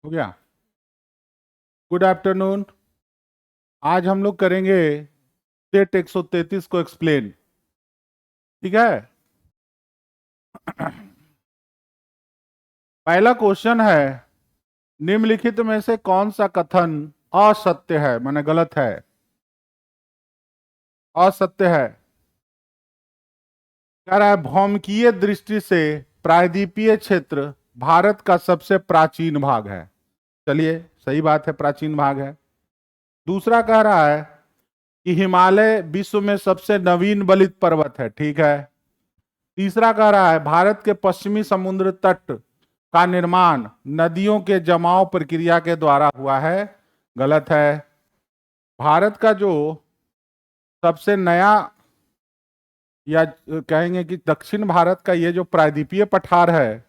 हो गया। Good afternoon. आज हम लोग करेंगे सेट 133 को एक्सप्लेन। ठीक है। पहला क्वेश्चन है, निम्नलिखित में से कौन सा कथन असत्य है, माने गलत है, असत्य है। कह रहा है भौमिकीय दृष्टि से प्रायद्वीपीय क्षेत्र भारत का सबसे प्राचीन भाग है। चलिए, सही बात है, प्राचीन भाग है। दूसरा कह रहा है कि हिमालय विश्व में सबसे नवीन बलित पर्वत है। ठीक है। तीसरा कह रहा है भारत के पश्चिमी समुद्र तट का निर्माण नदियों के जमाव प्रक्रिया के द्वारा हुआ है। गलत है। भारत का जो सबसे नया, या कहेंगे कि दक्षिण भारत का ये जो प्रायद्वीपीय पठार है,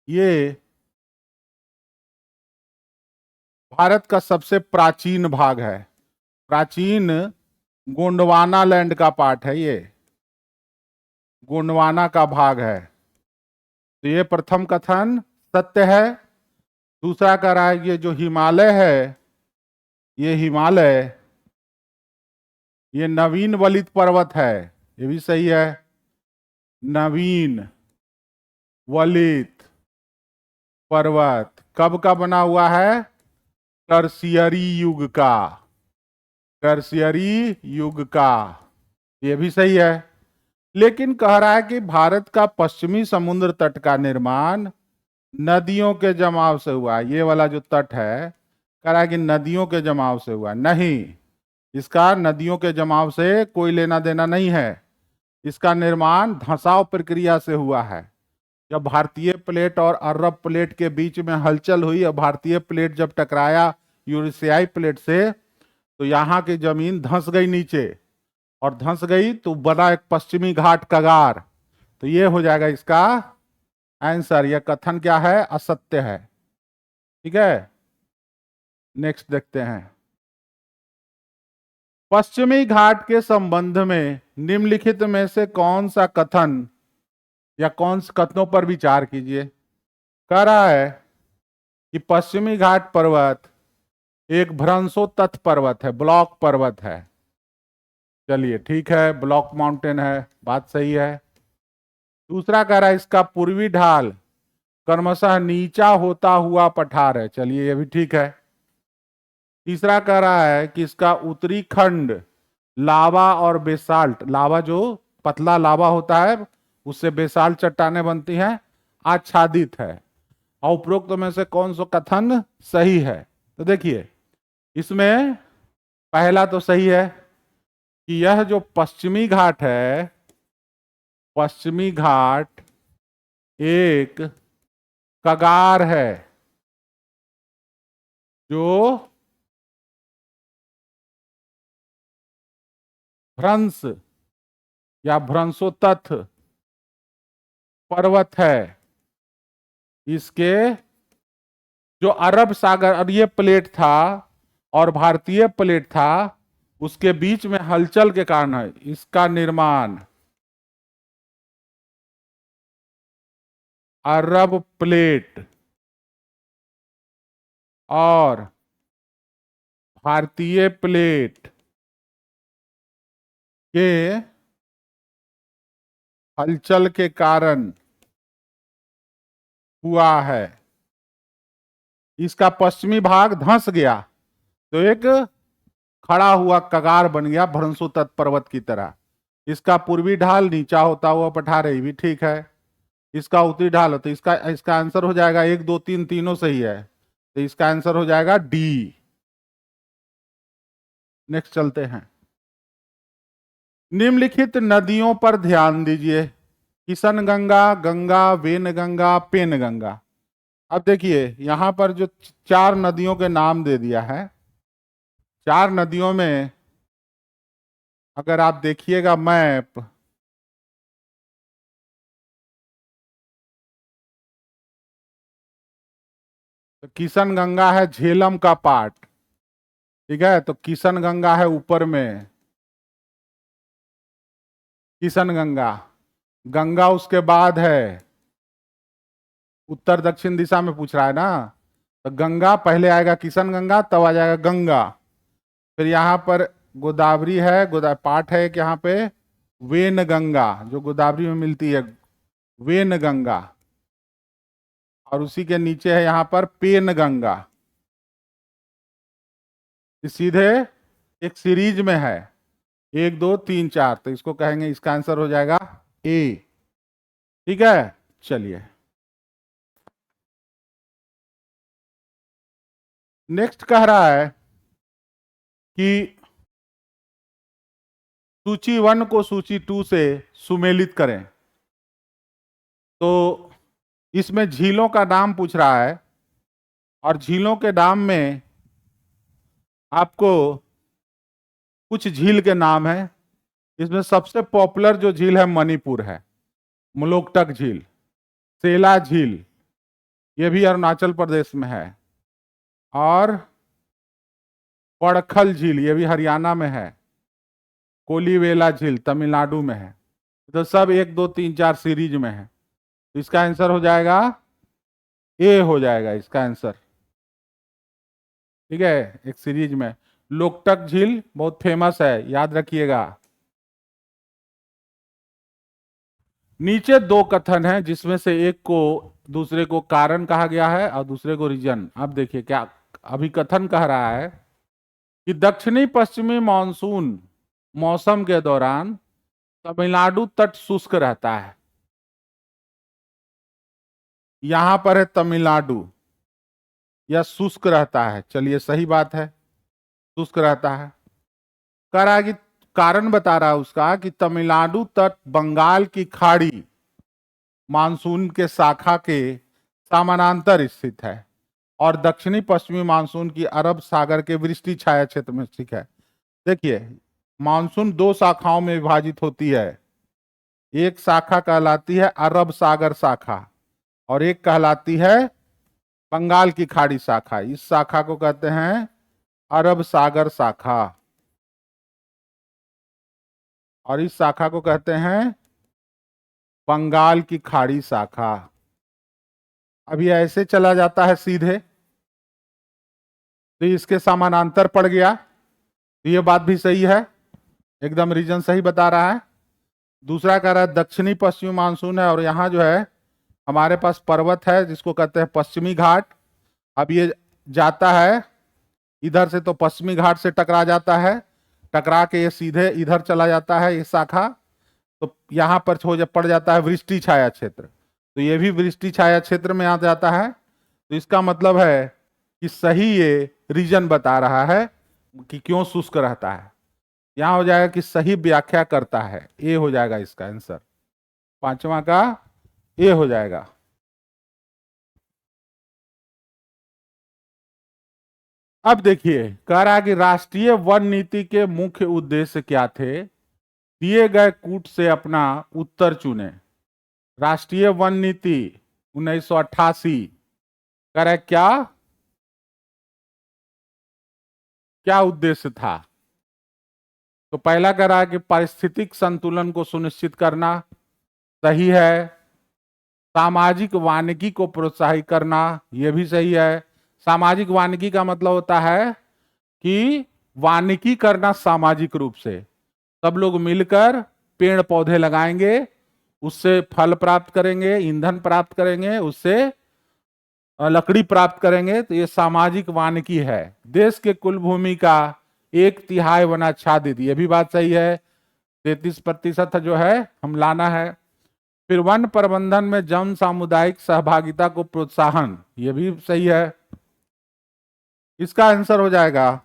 ये भारत का सबसे प्राचीन भाग है। प्राचीन गोंडवाना लैंड का पार्ट है, ये गोंडवाना का भाग है। तो ये प्रथम कथन सत्य है। दूसरा कह रहा है ये जो हिमालय है, ये हिमालय, ये नवीन वलित पर्वत है। ये भी सही है, नवीन वलित पर्वत कब का बना हुआ है? टर्शियरी युग का, टर्शियरी युग का। ये भी सही है। लेकिन कह रहा है कि भारत का पश्चिमी समुद्र तट का निर्माण नदियों के जमाव से हुआ। ये वाला जो तट है, कह रहा है कि नदियों के जमाव से हुआ। नहीं, इसका नदियों के जमाव से कोई लेना देना नहीं है। इसका निर्माण धंसाव प्रक्रिया से हुआ है। जब भारतीय प्लेट और अरब प्लेट के बीच में हलचल हुई और भारतीय प्लेट जब टकराया यूरेशियाई प्लेट से, तो यहाँ की जमीन धंस गई नीचे, और धंस गई तो बना एक पश्चिमी घाट कगार। तो ये हो जाएगा इसका आंसर। यह कथन क्या है? असत्य है। ठीक है, नेक्स्ट देखते हैं। पश्चिमी घाट के संबंध में निम्नलिखित में से कौन सा कथन या कौन से कथनों पर विचार कीजिए। कह रहा है कि पश्चिमी घाट पर्वत एक भ्रंशोत्तथ पर्वत है, ब्लॉक पर्वत है। चलिए ठीक है, ब्लॉक माउंटेन है, बात सही है। दूसरा कह रहा है इसका पूर्वी ढाल क्रमशः नीचा होता हुआ पठार है। चलिए ये भी ठीक है। तीसरा कह रहा है कि इसका उत्तरी खंड लावा और बेसाल्ट, लावा जो पतला लावा होता है उससे बेसाल्ट चट्टानें बनती हैं, आच्छादित है। और उपरोक्त में से कौन सा कथन सही है? तो देखिए, इसमें पहला तो सही है कि यह जो पश्चिमी घाट है, पश्चिमी घाट एक कगार है जो भ्रंश या भ्रंशोत्तथ पर्वत है। इसके जो अरब सागर, और ये प्लेट था और भारतीय प्लेट था, उसके बीच में हलचल के कारण है इसका निर्माण अरब प्लेट और भारतीय प्लेट के हलचल के कारण हुआ है। इसका पश्चिमी भाग धंस गया तो एक खड़ा हुआ कगार बन गया भ्रंशोत्तथ पर्वत की तरह। इसका पूर्वी ढाल नीचा होता हुआ पठार है, ये भी ठीक है। इसका उत्तरी ढाल, तो इसका इसका आंसर हो जाएगा 1 2 3 तीनों सही है, तो इसका आंसर हो जाएगा डी। नेक्स्ट चलते हैं। निम्नलिखित नदियों पर ध्यान दीजिए। Kishanganga, Ganga, Wainganga, Penganga. अब देखिए यहां पर जो 4 नदियों के नाम दे दिया है, 4 नदियों में अगर आप देखिएगा मैप, तो किशन गंगा है झेलम का पार्ट। ठीक है, तो किशन गंगा है ऊपर में, किशन गंगा। गंगा उसके बाद है उत्तर दक्षिण दिशा में पूछ रहा है ना, तो गंगा पहले आएगा, किशन गंगा, तब आ जाएगा गंगा। फिर यहाँ पर गोदावरी है, पाठ है एक यहाँ पे, वेन गंगा जो गोदावरी में मिलती है, वेन गंगा। और उसी के नीचे है यहाँ पर पेन गंगा। सीधे एक सीरीज में है, 1 2 3 4, तो इसको कहेंगे, इसका आंसर हो जाएगा ए। ठीक है, चलिए नेक्स्ट कह रहा है कि सूची 1 को सूची 2 से सुमेलित करें। तो इसमें झीलों का नाम पूछ रहा है, और झीलों के नाम में आपको कुछ झील के नाम है। इसमें सबसे पॉपुलर जो झील है मणिपुर है, मुलोकटक झील, सेला झील, ये भी अरुणाचल प्रदेश में है, और पड़खल झील ये भी हरियाणा में है, कोलीवेला झील तमिलनाडु में है। तो सब 1 2 3 4 सीरीज में है, तो इसका आंसर हो जाएगा ए, हो जाएगा इसका आंसर। ठीक है, एक सीरीज में लोकटक झील बहुत फेमस है, याद रखिएगा। नीचे 2 कथन है, जिसमें से एक को दूसरे को कारण कहा गया है और दूसरे को रीजन। अब देखिए क्या अभी कथन कह रहा है कि दक्षिणी पश्चिमी मानसून मौसम के दौरान तमिलनाडु तट शुष्क रहता है। यहां पर है तमिलनाडु, या शुष्क रहता है। चलिए सही बात है, शुष्क रहता है। कह रहा है कि कारण बता रहा है उसका कि तमिलनाडु तट बंगाल की खाड़ी मानसून के शाखा के समानांतर स्थित है, और दक्षिणी पश्चिमी मानसून की अरब सागर के वृष्टि छाया क्षेत्र में स्थित है। देखिए मानसून 2 शाखाओं में विभाजित होती है, एक शाखा कहलाती है अरब सागर शाखा, और एक कहलाती है बंगाल की खाड़ी शाखा। इस शाखा को कहते हैं अरब सागर शाखा, और इस शाखा को कहते हैं बंगाल की खाड़ी शाखा। अब ये ऐसे चला जाता है सीधे, तो इसके समानांतर पड़ गया, तो ये बात भी सही है, एकदम रीजन सही बता रहा है। दूसरा कह रहा है दक्षिणी पश्चिमी मानसून है, और यहाँ जो है हमारे पास पर्वत है जिसको कहते हैं पश्चिमी घाट। अब ये जाता है इधर से, तो पश्चिमी घाट से टकरा जाता है, टकरा के ये सीधे इधर चला जाता है ये शाखा, तो यहाँ पर पड़ जाता है वृष्टि छाया क्षेत्र, तो ये भी वृष्टि छाया क्षेत्र में आ जाता है। तो इसका मतलब है कि सही ये रीजन बता रहा है कि क्यों शुष्क रहता है। यहां हो जाएगा कि सही व्याख्या करता है, ए हो जाएगा इसका आंसर, 5वां का ए हो जाएगा। अब देखिए कह रहा है कि राष्ट्रीय वन नीति के मुख्य उद्देश्य क्या थे, दिए गए कूट से अपना उत्तर चुने। राष्ट्रीय वन नीति 1988 कह रहा है क्या क्या उद्देश्य था। तो पहला कह रहा है कि पारिस्थितिक संतुलन को सुनिश्चित करना, सही है। सामाजिक वानिकी को प्रोत्साहित करना, यह भी सही है। सामाजिक वानिकी का मतलब होता है कि वानिकी करना सामाजिक रूप से, सब लोग मिलकर पेड़ पौधे लगाएंगे, उससे फल प्राप्त करेंगे, ईंधन प्राप्त करेंगे, उससे लकड़ी प्राप्त करेंगे, तो ये सामाजिक वानिकी है। देश के कुल भूमि का 1/3 वन आच्छादित, ये भी बात सही है, 33% जो है हम लाना है। फिर वन प्रबंधन में जन सामुदायिक सहभागिता को प्रोत्साहन, ये भी सही है। इसका आंसर हो जाएगा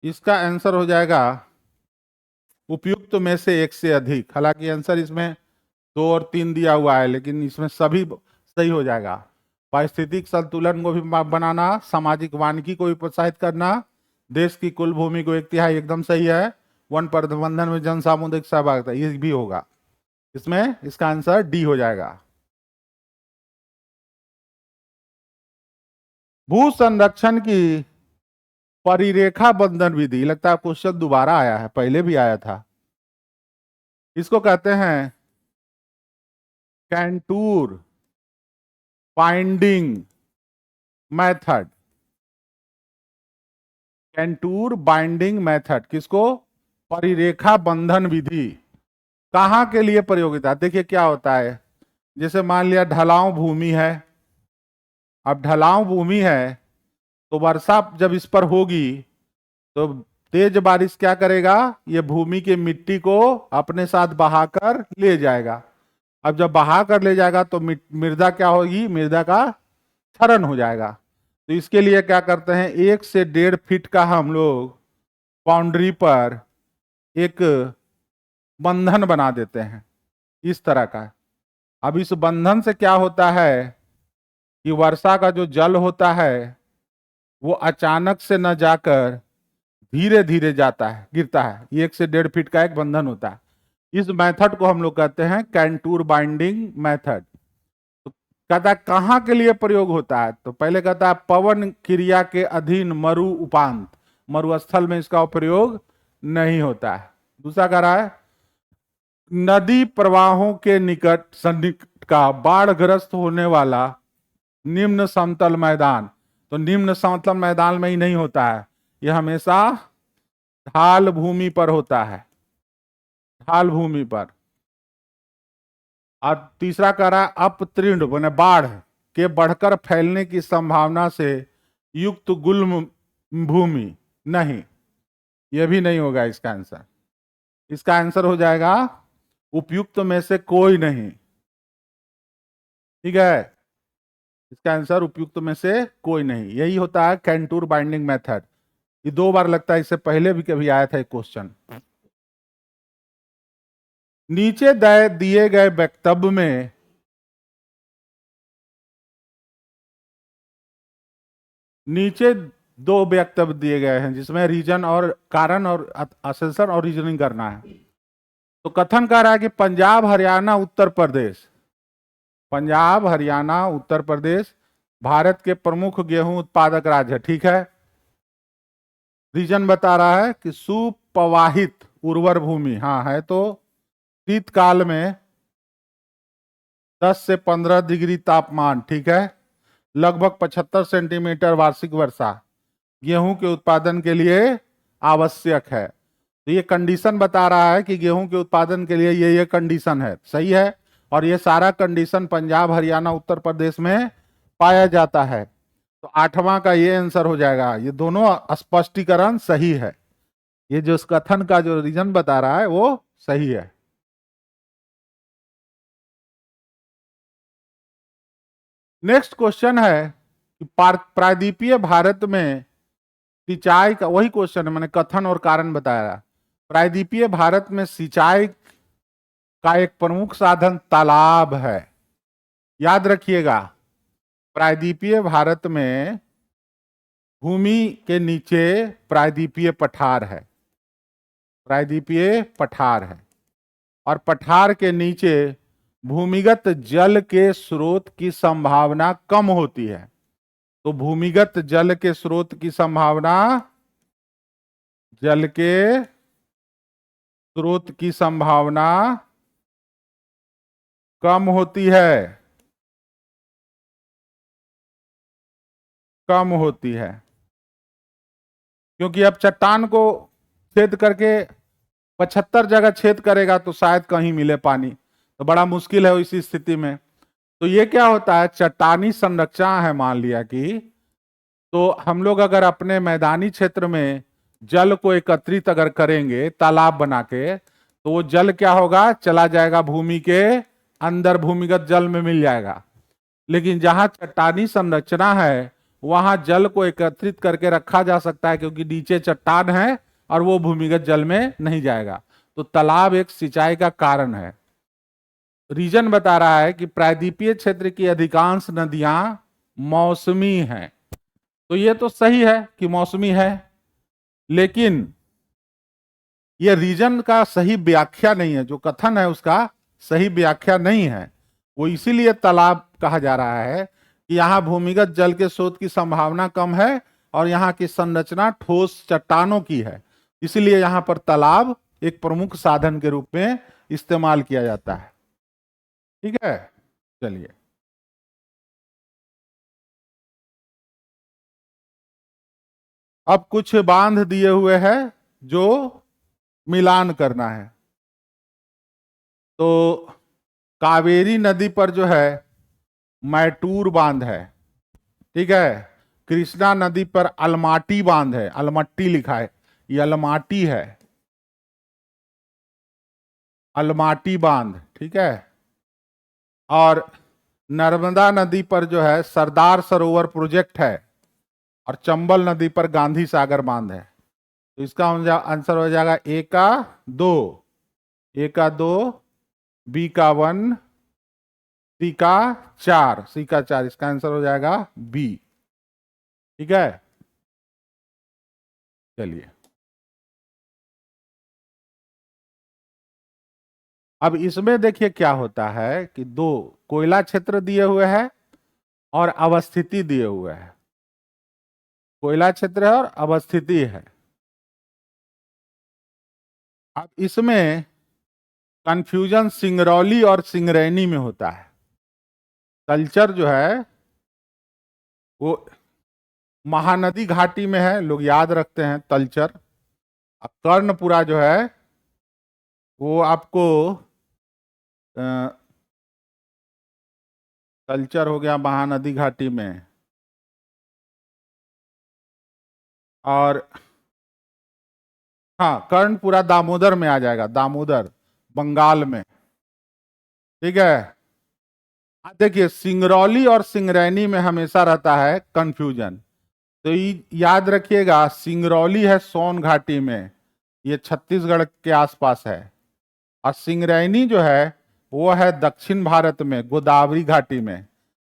इसका आंसर हो जाएगा उपयुक्त में से एक से अधिक। हालांकि आंसर इसमें 2 और 3 दिया हुआ है, लेकिन इसमें सभी सही हो जाएगा। पारिस्थितिक संतुलन को भी बनाना, सामाजिक वानिकी को भी प्रोत्साहित करना, देश की कुल भूमि को 1/3 एकदम सही है, वन प्रबंधन में जन सामुदायिक सहभागिता ये भी होगा। इसमें इसका आंसर डी हो जाएगा। भू संरक्षण की परिरेखा बंधन विधि, लगता है क्वेश्चन दोबारा आया है, पहले भी आया था। इसको कहते हैं contour binding method. Contour binding method किसको? परिरेखा बंधन विधि। कहां के लिए प्रयोगिता? देखिए क्या होता है, जैसे मान लिया ढलाव भूमि है। अब ढलाव भूमि है तो वर्षा जब इस पर होगी तो तेज बारिश क्या करेगा, ये भूमि की मिट्टी को अपने साथ बहाकर ले जाएगा। अब जब बहा कर ले जाएगा तो मृदा क्या होगी, मृदा का क्षरण हो जाएगा। तो इसके लिए क्या करते हैं, 1 से 1.5 फीट का हम लोग बाउंड्री पर एक बंधन बना देते हैं इस तरह का। अब इस बंधन से क्या होता है कि वर्षा का जो जल होता है वो अचानक से न जाकर धीरे धीरे जाता है, गिरता है। 1 से 1.5 फीट का एक बंधन होता है। इस मेथड को हम लोग कहते हैं कंटूर बाइंडिंग मेथड। तो कहता है कहां के लिए प्रयोग होता है, तो पहले कहता है पवन क्रिया के अधीन मरु उपांत, मरुस्थल में इसका प्रयोग नहीं होता है। दूसरा कह रहा है नदी प्रवाहों के निकट सन्निकट का बाढ़ग्रस्त होने वाला निम्न समतल मैदान। तो निम्न समतल मैदान में ही नहीं होता है, यह हमेशा ढाल भूमि पर होता है, ढाल भूमि पर। और तीसरा कह रहा है अपतृण माने बाढ़ के बढ़कर फैलने की संभावना से युक्त गुल्म भूमि। नहीं, यह भी नहीं होगा इसका आंसर। इसका आंसर हो जाएगा उपयुक्त में से कोई नहीं। ठीक है, इसका आंसर उपयुक्त में से कोई नहीं, यही होता है कंटूर बाइंडिंग मेथड। ये 2 बार लगता है, इससे पहले भी कभी आया था एक क्वेश्चन। नीचे दिए गए वक्तव्य में नीचे 2 वक्तव्य दिए गए हैं जिसमें रीजन और कारण और असेंशन और रीजनिंग करना है। तो कथन कर रहा है कि पंजाब हरियाणा उत्तर प्रदेश, पंजाब हरियाणा उत्तर प्रदेश भारत के प्रमुख गेहूं उत्पादक राज्य है। ठीक है, रीजन बता रहा है कि सुप्रवाहित उर्वर भूमि, हाँ है, तो शीतकाल में 10 से 15 डिग्री तापमान, ठीक है, लगभग 75 सेंटीमीटर वार्षिक वर्षा गेहूं के उत्पादन के लिए आवश्यक है। तो ये कंडीशन बता रहा है कि गेहूं के उत्पादन के लिए ये कंडीशन है, सही है। और ये सारा कंडीशन पंजाब हरियाणा उत्तर प्रदेश में पाया जाता है। तो 8वां का ये आंसर हो जाएगा। ये दोनों स्पष्टीकरण सही है, ये जो इस कथन का जो रीजन बता रहा है वो सही है। नेक्स्ट क्वेश्चन है कि प्रायद्वीपीय भारत में सिंचाई का, वही क्वेश्चन है, मैंने कथन और कारण बताया। प्रायद्वीपीय भारत में सिंचाई का एक प्रमुख साधन तालाब है। याद रखिएगा, प्रायद्वीपीय भारत में भूमि के नीचे प्रायद्वीपीय पठार है, प्रायद्वीपीय पठार है, और पठार के नीचे भूमिगत जल के स्रोत की संभावना कम होती है। तो भूमिगत जल के स्रोत की संभावना, जल के स्रोत की संभावना कम होती है, कम होती है, क्योंकि अब चट्टान को छेद करके 75 जगह छेद करेगा तो शायद कहीं मिले पानी, तो बड़ा मुश्किल है इसी स्थिति में। तो ये क्या होता है, चट्टानी संरचना है मान लिया कि, तो हम लोग अगर अपने मैदानी क्षेत्र में जल को एकत्रित अगर करेंगे तालाब बना के, तो वो जल क्या होगा, चला जाएगा भूमि के अंदर, भूमिगत जल में मिल जाएगा। लेकिन जहां चट्टानी संरचना है वहां जल को एकत्रित करके रखा जा सकता है, क्योंकि नीचे चट्टान है और वो भूमिगत जल में नहीं जाएगा। तो तालाब एक सिंचाई का कारण है। रीजन बता रहा है कि प्रायद्वीपीय क्षेत्र की अधिकांश नदियां मौसमी हैं। तो ये तो सही है कि मौसमी है, लेकिन ये रीजन का सही व्याख्या नहीं है, जो कथन है उसका सही व्याख्या नहीं है। वो इसीलिए तालाब कहा जा रहा है कि यहाँ भूमिगत जल के स्रोत की संभावना कम है और यहाँ की संरचना ठोस चट्टानों की है, इसलिए यहाँ पर तालाब एक प्रमुख साधन के रूप में इस्तेमाल किया जाता है। ठीक है, चलिए अब कुछ बांध दिए हुए हैं जो मिलान करना है। तो कावेरी नदी पर जो है मैटूर बांध है, ठीक है। कृष्णा नदी पर अलमाटी बांध है, अलमट्टी लिखा है, ये अलमाटी है, अलमाटी बांध, ठीक है। और नर्मदा नदी पर जो है सरदार सरोवर प्रोजेक्ट है, और चंबल नदी पर गांधी सागर बांध है। तो इसका आंसर हो जाएगा ए का 2, ए का 2, बी का 1, सी का 4, सी का 4, इसका आंसर हो जाएगा बी। ठीक है, चलिए अब इसमें देखिए क्या होता है कि दो कोयला क्षेत्र दिए हुए हैं और अवस्थिति दिए हुए हैं। कोयला क्षेत्र है और अवस्थिति है। अब इसमें कंफ्यूजन सिंगरौली और सिंगरैनी में होता है। कल्चर जो है वो महानदी घाटी में है, लोग याद रखते हैं तलचर। कर्णपुरा जो है वो आपको तलचर हो गया महानदी घाटी में, और हाँ कर्णपुरा दामोदर में आ जाएगा, दामोदर बंगाल में। ठीक है, देखिए सिंगरौली और सिंगरैनी में हमेशा रहता है कंफ्यूजन। तो याद रखिएगा सिंगरौली है सोन घाटी में, ये छत्तीसगढ़ के आसपास है, और सिंगरैनी जो है वो है दक्षिण भारत में गोदावरी घाटी में।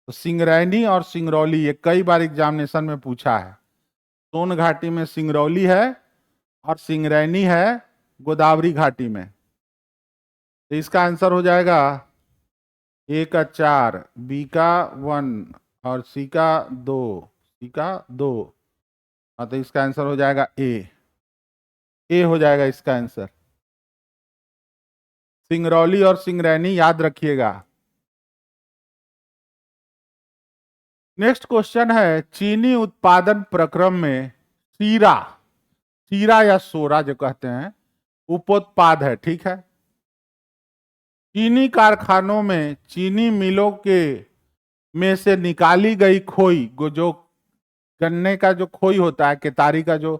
तो सिंगरैनी और सिंगरौली ये कई बार एग्जामिनेशन में पूछा है। सोन घाटी में सिंगरौली है और सिंगरैनी है गोदावरी घाटी में। तो इसका आंसर हो जाएगा ए का 4, बी का 1 और सी का 2, सी का 2। हाँ, तो इसका आंसर हो जाएगा ए हो जाएगा इसका आंसर। सिंगरौली और सिंगरैनी याद रखिएगा। नेक्स्ट क्वेश्चन है चीनी उत्पादन प्रक्रम में शीरा, शीरा या सोरा जो कहते हैं उपोत्पाद है, ठीक है। चीनी कारखानों में चीनी मिलों के में से निकाली गई खोई, जो गन्ने का जो खोई होता है, केतारी का जो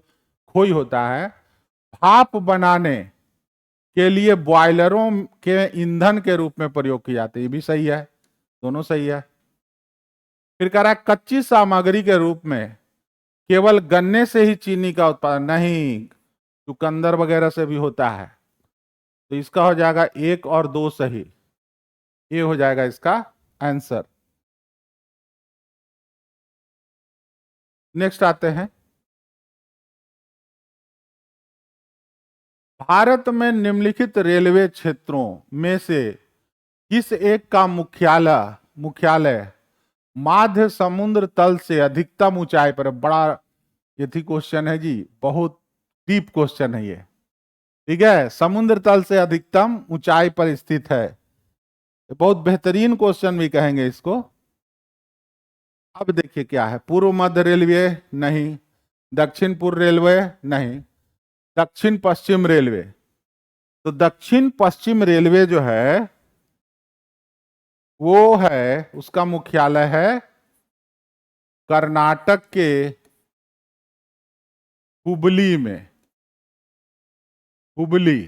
खोई होता है, भाप बनाने के लिए बॉयलरों के ईंधन के रूप में प्रयोग की जाती है। ये भी सही है, दोनों सही है। फिर कह रहा है कच्ची सामग्री के रूप में केवल गन्ने से ही चीनी का उत्पादन नहीं, चुकंदर वगैरह से भी होता है। तो इसका हो जाएगा 1 और 2 सही, ये हो जाएगा इसका आंसर। नेक्स्ट आते हैं, भारत में निम्नलिखित रेलवे क्षेत्रों में से किस एक का मुख्यालय माध्य समुद्र तल से अधिकतम ऊंचाई पर? बड़ा यथी क्वेश्चन है जी, बहुत डीप क्वेश्चन है ये। ठीक है, समुद्र तल से अधिकतम ऊंचाई पर स्थित है, बहुत बेहतरीन क्वेश्चन भी कहेंगे इसको। अब देखिए क्या है, पूर्व मध्य रेलवे नहीं, दक्षिण पूर्व रेलवे नहीं, दक्षिण पश्चिम रेलवे। तो दक्षिण पश्चिम रेलवे जो है वो है, उसका मुख्यालय है कर्नाटक के हुबली में, हुबली,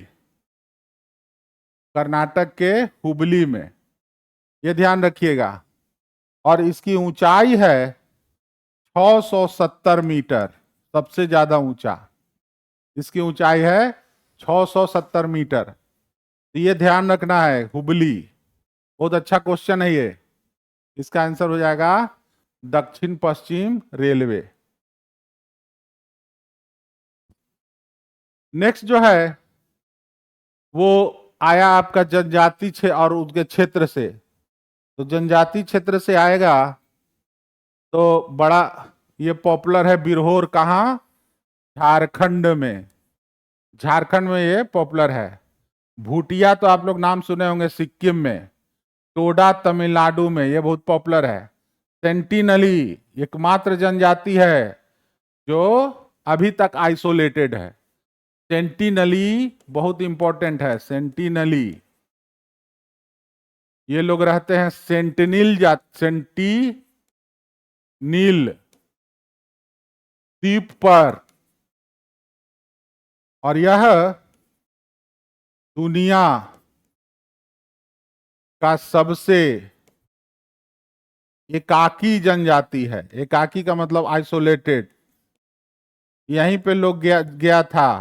कर्नाटक के हुबली में, ये ध्यान रखिएगा। और इसकी ऊंचाई है 670 मीटर, सबसे ज्यादा ऊंचा इसकी ऊंचाई है 670 मीटर। तो ये ध्यान रखना है, हुबली। बहुत अच्छा क्वेश्चन है ये। इसका आंसर हो जाएगा दक्षिण पश्चिम रेलवे। नेक्स्ट जो है वो आया आपका जनजाति क्षेत्र और उसके क्षेत्र से। तो जनजाति क्षेत्र से आएगा तो बड़ा ये पॉपुलर है बिरहोर, कहाँ? झारखंड में। झारखंड में ये पॉपुलर है। भूटिया तो आप लोग नाम सुने होंगे, सिक्किम में। टोडा तमिलनाडु में, ये बहुत पॉपुलर है। सेंटिनली एकमात्र जनजाति है जो अभी तक आइसोलेटेड है। सेंटिनली बहुत इंपॉर्टेंट है, सेंटिनली। ये लोग रहते हैं सेंटिनिल सेंटिनील द्वीप पर, और यह दुनिया का सबसे एकाकी जनजाति है। एकाकी का मतलब आइसोलेटेड। यहीं पे लोग गया था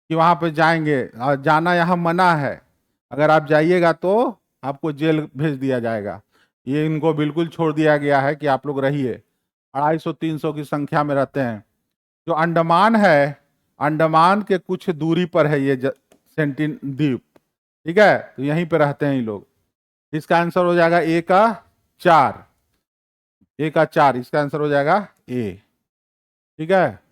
कि वहां पे जाएंगे, और जाना यहाँ मना है। अगर आप जाइएगा तो आपको जेल भेज दिया जाएगा। ये इनको बिल्कुल छोड़ दिया गया है कि आप लोग रहिए। 250-300 की संख्या में रहते हैं। जो अंडमान है, अंडमान के कुछ दूरी पर है ये सेंटिन द्वीप। ठीक है, तो यहीं पे रहते हैं ये लोग। इसका आंसर हो जाएगा ए का 4। ए का 4 इसका आंसर हो जाएगा ए। ठीक है।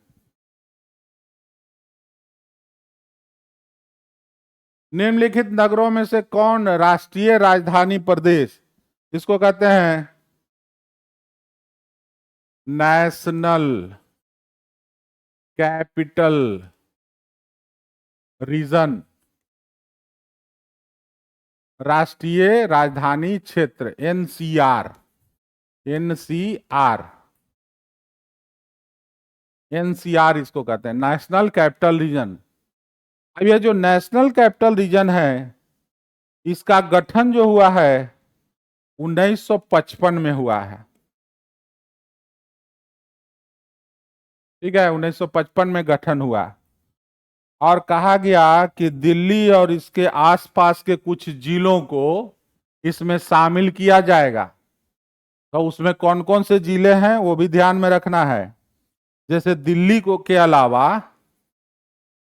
निम्नलिखित नगरों में से कौन राष्ट्रीय राजधानी प्रदेश, इसको कहते हैं नेशनल कैपिटल रीजन? राष्ट्रीय राजधानी क्षेत्र, एनसीआर। एनसीआर, एनसीआर इसको कहते हैं, नेशनल कैपिटल रीजन। अब ये जो नेशनल कैपिटल रीजन है, इसका गठन जो हुआ है 1955 में हुआ है। ठीक है, 1955 में गठन हुआ, और कहा गया कि दिल्ली और इसके आसपास के कुछ जिलों को इसमें शामिल किया जाएगा। तो उसमें कौन कौन से जिले हैं वो भी ध्यान में रखना है। जैसे दिल्ली को के अलावा,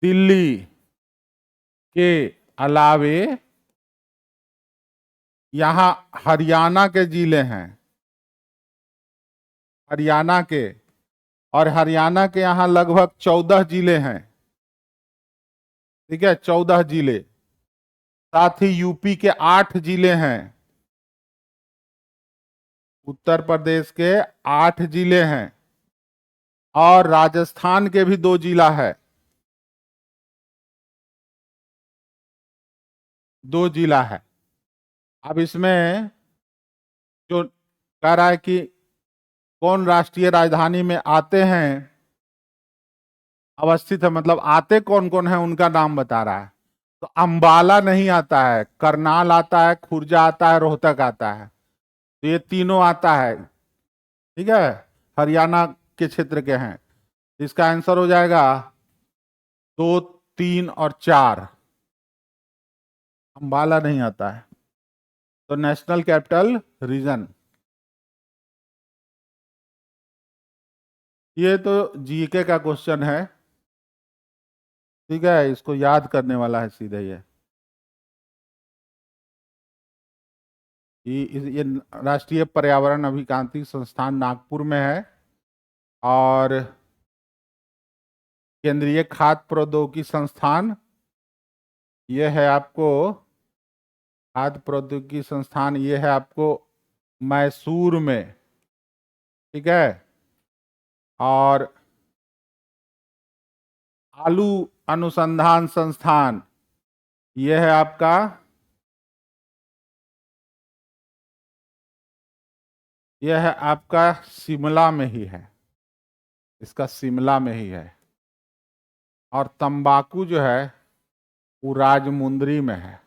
दिल्ली के अलावे यहां हरियाणा के जिले हैं, हरियाणा के। और हरियाणा के यहां लगभग 14 जिले हैं। ठीक है, 14 जिले। साथ ही यूपी के 8 जिले हैं। उत्तर प्रदेश के 8 जिले हैं। और राजस्थान के भी 2 जिला है। 2 जिला है। अब इसमें जो कह रहा है कि कौन राष्ट्रीय राजधानी में आते हैं, अवस्थित है, मतलब आते कौन कौन है उनका नाम बता रहा है। तो अंबाला नहीं आता है, करनाल आता है, खुर्जा आता है, रोहतक आता है। तो ये तीनों आता है। ठीक है, हरियाणा के क्षेत्र के हैं। इसका आंसर हो जाएगा 2, 3 और 4। अंबाला नहीं आता है। तो नेशनल कैपिटल रीजन, ये तो जीके का क्वेश्चन है। ठीक है, इसको याद करने वाला है सीधे ये राष्ट्रीय पर्यावरण अभियांत्रिकी संस्थान नागपुर में है। और केंद्रीय खाद्य प्रौद्योगिकी संस्थान ये है आपको, खाद्य प्रौद्योगिकी संस्थान ये है आपको मैसूर में। ठीक है। और आलू अनुसंधान संस्थान ये है आपका, यह है आपका शिमला में ही है। इसका शिमला में ही है। और तंबाकू जो है वो राजमुंदरी में है।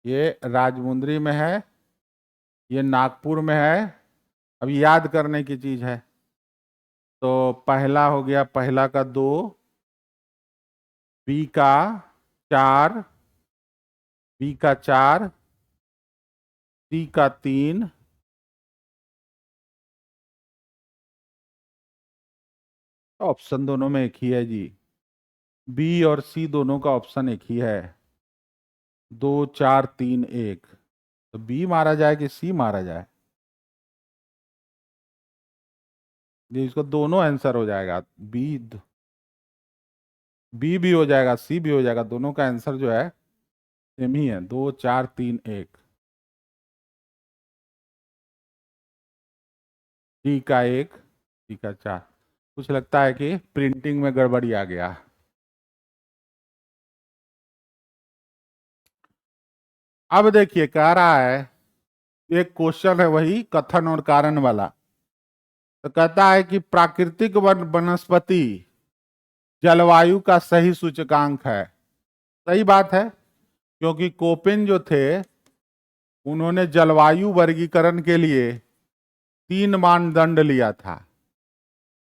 ये राजमुंदरी में है, ये नागपुर में है। अब याद करने की चीज है। तो पहला हो गया, पहला का 2, बी का 4, बी का 4, सी का 3, ऑप्शन दोनों में एक ही है जी। बी और सी दोनों का ऑप्शन एक ही है। 2, 4, 3, 1। तो बी मारा जाए कि सी मारा जाए? ये इसको दोनों आंसर हो जाएगा, बी, बी भी हो जाएगा, सी भी हो जाएगा, दोनों का आंसर जो है सेम ही है, 2 4 3 1। डी का 1, डी का 4। कुछ लगता है कि प्रिंटिंग में गड़बड़ी आ गया। अब देखिए कह रहा है, एक क्वेश्चन है वही कथन और कारण वाला। तो कहता है कि प्राकृतिक वनस्पति जलवायु का सही सूचकांक है। सही बात है, क्योंकि कोपेन जो थे उन्होंने जलवायु वर्गीकरण के लिए 3 मानदंड लिया था।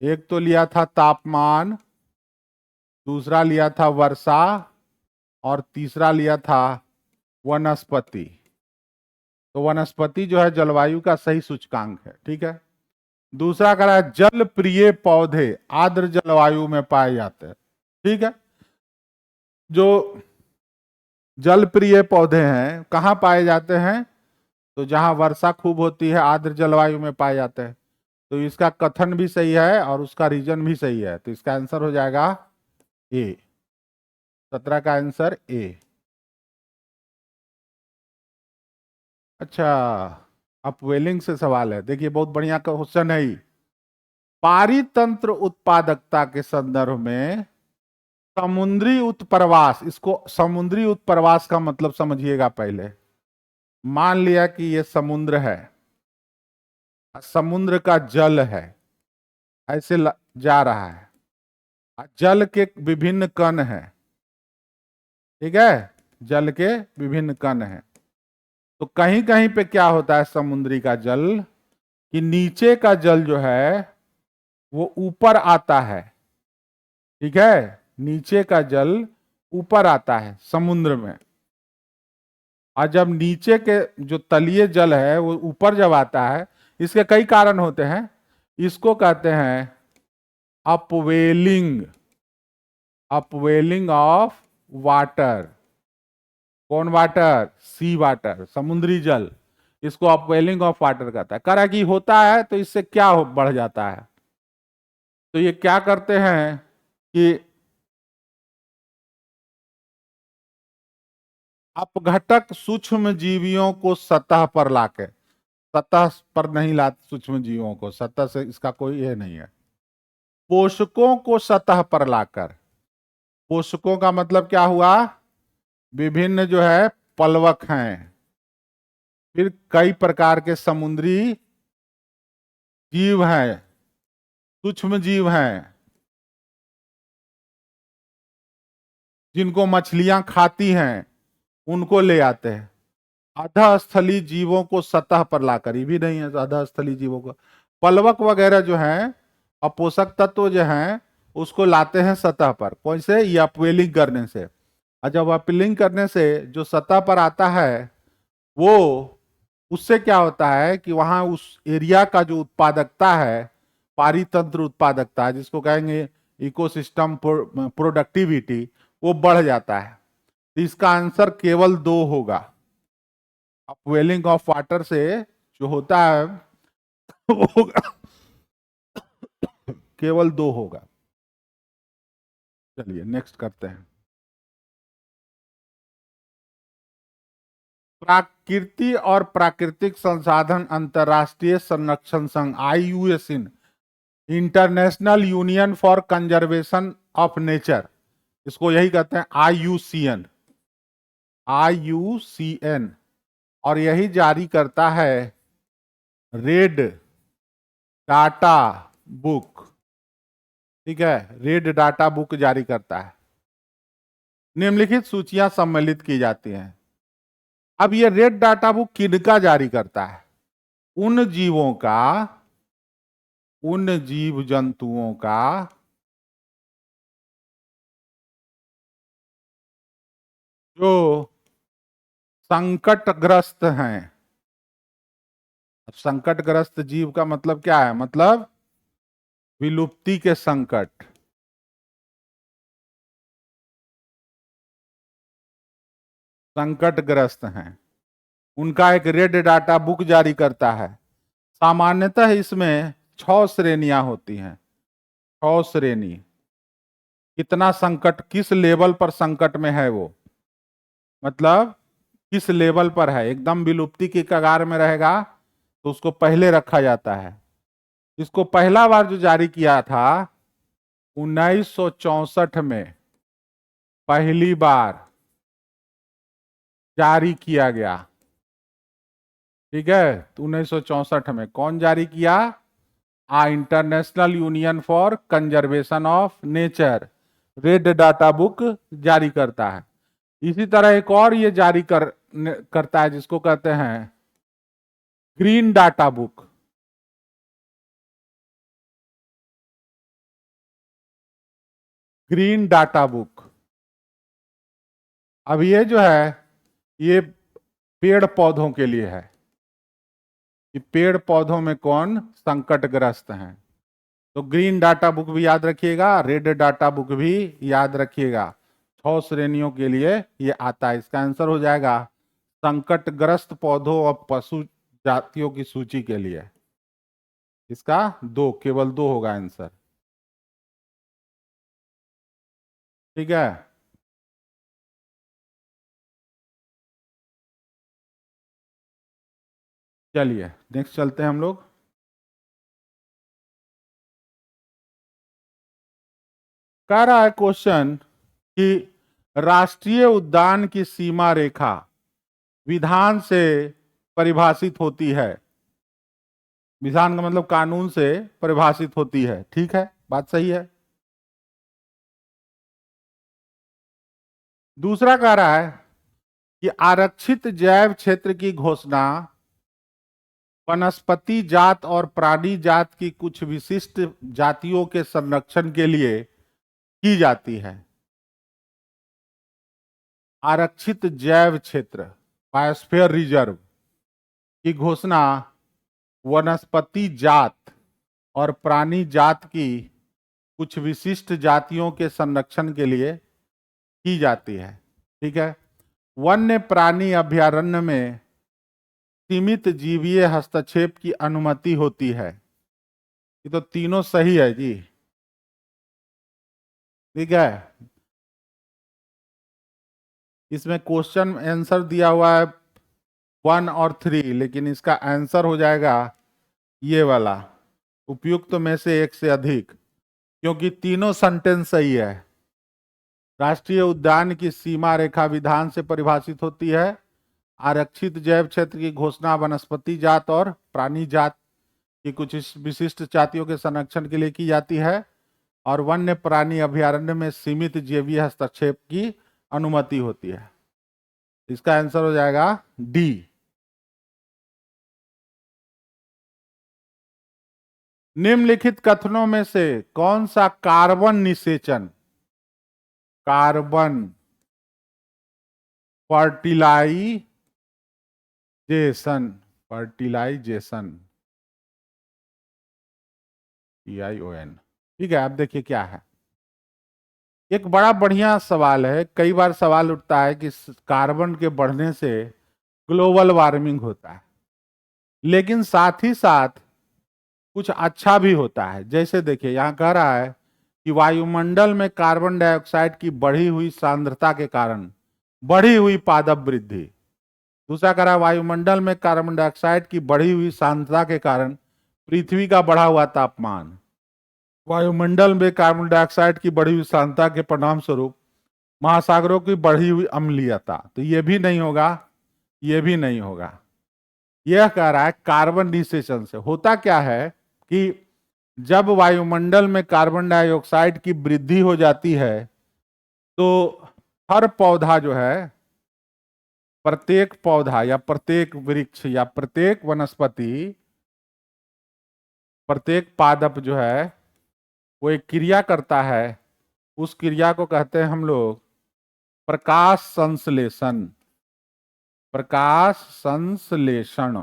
एक तो लिया था तापमान, दूसरा लिया था वर्षा, और तीसरा लिया था वनस्पति। तो वनस्पति जो है जलवायु का सही सूचकांक है, ठीक है। दूसरा कह रहा है जल प्रिय पौधे आर्द्र जलवायु में पाए जाते हैं, ठीक है। जो जल प्रिय पौधे हैं कहाँ पाए जाते हैं? तो जहां वर्षा खूब होती है आर्द्र जलवायु में पाए जाते हैं। तो इसका कथन भी सही है और उसका रीजन भी सही है, तो इसका आंसर हो जाएगा ए। 17 का आंसर ए। अच्छा, अपवेलिंग से सवाल है, देखिए बहुत बढ़िया क्वेश्चन है ये। पारितंत्र उत्पादकता के संदर्भ में समुद्री उत्प्रवास, इसको समुद्री उत्प्रवास का मतलब समझिएगा पहले। मान लिया कि ये समुद्र है, समुद्र का जल है, ऐसे जा रहा है, जल के विभिन्न कण हैं, ठीक है, जल के विभिन्न कण हैं। तो कहीं कहीं पे क्या होता है समुद्री का जल, कि नीचे का जल जो है वो ऊपर आता है, ठीक है, नीचे का जल ऊपर आता है समुद्र में। और जब नीचे के जो तलीय जल है वो ऊपर जब आता है, इसके कई कारण होते हैं, इसको कहते हैं अपवेलिंग, अपवेलिंग ऑफ वाटर। कौन वाटर? सी वाटर, समुद्री जल, इसको अपवेलिंग ऑफ वाटर कहता है। करा कि होता है तो इससे क्या बढ़ जाता है, तो ये क्या करते हैं कि अपघटक सूक्ष्म जीवियों को सतह पर लाके, सतह पर नहीं लाते सूक्ष्म जीवों को, सतह से इसका कोई ये नहीं है, पोषकों को सतह पर लाकर, पोषकों का मतलब क्या हुआ, विभिन्न जो है पलवक हैं, फिर कई प्रकार के समुद्री जीव हैं, सूक्ष्म जीव हैं, जिनको मछलियां खाती हैं, उनको ले आते हैं। अधस्थली जीवों को सतह पर लाकर, ये भी नहीं है अधस्थली जीवों को, पलवक वगैरह जो हैं और पोषक तत्व जो हैं उसको लाते हैं सतह पर। कैसे? ये अपवेलिंग करने से। और जब अपवेलिंग करने से जो सतह पर आता है, वो उससे क्या होता है कि वहां उस एरिया का जो उत्पादकता है, पारितंत्र उत्पादकता जिसको कहेंगे इकोसिस्टम प्रोडक्टिविटी, वो बढ़ जाता है। तो इसका आंसर केवल 2 होगा। अपवेलिंग ऑफ वाटर से जो होता है वो होगा, केवल 2 होगा। चलिए नेक्स्ट करते हैं। प्रकृति और प्राकृतिक संसाधन अंतर्राष्ट्रीय संरक्षण संघ IUCN, international union for conservation of nature, इसको यही कहते हैं IUCN, IUCN, और यही जारी करता है रेड डाटा बुक, ठीक है, रेड डाटा बुक जारी करता है। निम्नलिखित सूचियां सम्मिलित की जाती हैं। अब ये रेड डाटा बुक किनका जारी करता है? उन जीवों का, उन जीव जंतुओं का जो संकटग्रस्त हैं। अब संकटग्रस्त जीव का मतलब क्या है? मतलब विलुप्ति के संकट, संकटग्रस्त हैं, उनका एक रेड डाटा बुक जारी करता है। सामान्यतः इसमें 6 श्रेणियां होती हैं, 6 श्रेणी। कितना संकट, किस लेवल पर संकट में है वो, मतलब किस लेवल पर है, एकदम विलुप्ति की कगार में रहेगा तो उसको पहले रखा जाता है। इसको पहला बार जो जारी किया था 1964 में पहली बार जारी किया गया। ठीक है, तो 1964 में कौन जारी किया? International union for conservation of nature, red data book जारी करता है। इसी तरह एक और ये जारी करता है जिसको कहते हैं green data book. Green data book. अब ये जो है ये पेड़ पौधों के लिए है कि पेड़ पौधों में कौन संकटग्रस्त हैं। तो ग्रीन डाटा बुक भी याद रखिएगा, रेड डाटा बुक भी याद रखिएगा। 6 श्रेणियों के लिए ये आता है। इसका आंसर हो जाएगा संकटग्रस्त पौधों और पशु जातियों की सूची के लिए। इसका केवल दो होगा आंसर। ठीक है, चलिए नेक्स्ट चलते हैं हम लोग। कह रहा है क्वेश्चन कि राष्ट्रीय उद्यान की सीमा रेखा विधान से परिभाषित होती है। विधान का मतलब कानून से परिभाषित होती है। ठीक है, बात सही है। दूसरा कह रहा है कि आरक्षित जैव क्षेत्र की घोषणा वनस्पति जात और प्राणी जात की कुछ विशिष्ट जातियों के संरक्षण के लिए की जाती है। आरक्षित जैव क्षेत्र, बायोस्फीयर रिजर्व की घोषणा वनस्पति जात और प्राणी जात की कुछ विशिष्ट जातियों के संरक्षण के लिए की जाती है। ठीक है, वन्य प्राणी अभयारण्य में सीमित जीवीय हस्तक्षेप की अनुमति होती है। ये तो तीनों सही है जी। ठीक है, इसमें क्वेश्चन आंसर दिया हुआ है 1 और 3, लेकिन इसका आंसर हो जाएगा ये वाला, उपयुक्त में से एक से अधिक, क्योंकि तीनों सेंटेंस सही है। राष्ट्रीय उद्यान की सीमा रेखा विधान से परिभाषित होती है। आरक्षित जैव क्षेत्र की घोषणा वनस्पति जात और प्राणी जात की कुछ विशिष्ट जातियों के संरक्षण के लिए की जाती है। और वन्य प्राणी अभयारण्य में सीमित जैवीय हस्तक्षेप की अनुमति होती है। इसका आंसर हो जाएगा डी। निम्नलिखित कथनों में से कौन सा कार्बन निषेचन, कार्बन फर्टिलाइजेशन, फर्टिलाइजेशन TION, ठीक है। आप देखिए क्या है, एक बड़ा बढ़िया सवाल है। कई बार सवाल उठता है कि कार्बन के बढ़ने से ग्लोबल वार्मिंग होता है, लेकिन साथ ही साथ कुछ अच्छा भी होता है। जैसे देखिए यहां कह रहा है कि वायुमंडल में कार्बन डाइऑक्साइड की बढ़ी हुई सांद्रता के कारण बढ़ी हुई पादप वृद्धि। दूसरा कह रहा है वायुमंडल में कार्बन डाइऑक्साइड की बढ़ी हुई सांद्रता के कारण पृथ्वी का बढ़ा हुआ तापमान। वायुमंडल में कार्बन डाइऑक्साइड की बढ़ी हुई सांद्रता के परिणाम स्वरूप महासागरों की बढ़ी हुई अम्लीयता। तो ये भी नहीं होगा, ये भी नहीं होगा। यह कह रहा है कार्बन निषेचन से होता क्या है कि जब वायुमंडल में कार्बन डाइऑक्साइड की वृद्धि हो जाती है तो हर पौधा जो है, प्रत्येक पौधा या प्रत्येक वृक्ष या प्रत्येक वनस्पति, प्रत्येक पादप जो है वो एक क्रिया करता है। उस क्रिया को कहते हैं हम लोग प्रकाश संश्लेषण, प्रकाश संश्लेषण,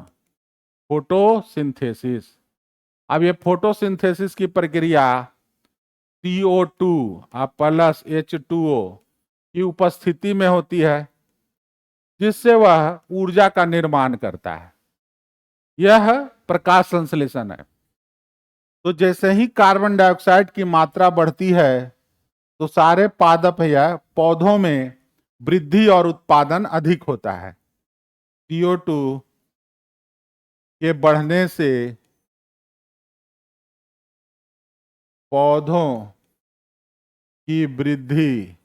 फोटोसिंथेसिस। अब ये फोटोसिंथेसिस की प्रक्रिया CO2 प्लस H2O की उपस्थिति में होती है, जिससे वह ऊर्जा का निर्माण करता है। यह प्रकाश संश्लेषण है। तो जैसे ही कार्बन डाइऑक्साइड की मात्रा बढ़ती है तो सारे पादप या पौधों में वृद्धि और उत्पादन अधिक होता है। CO2 के बढ़ने से पौधों की वृद्धि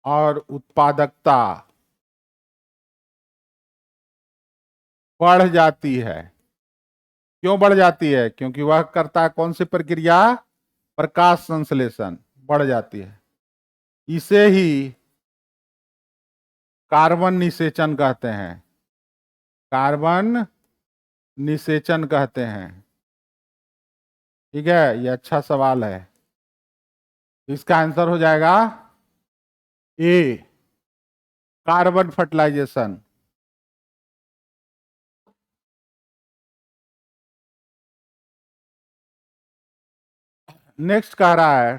और उत्पादकता बढ़ जाती है। क्यों बढ़ जाती है? क्योंकि वह करता है कौन सी प्रक्रिया? प्रकाश संश्लेषण। बढ़ जाती है। इसे ही कार्बन निषेचन कहते हैं। कार्बन निषेचन कहते हैं। ठीक है, ये अच्छा सवाल है। इसका आंसर हो जाएगा ए, कार्बन फर्टिलाइजेशन। नेक्स्ट कह रहा है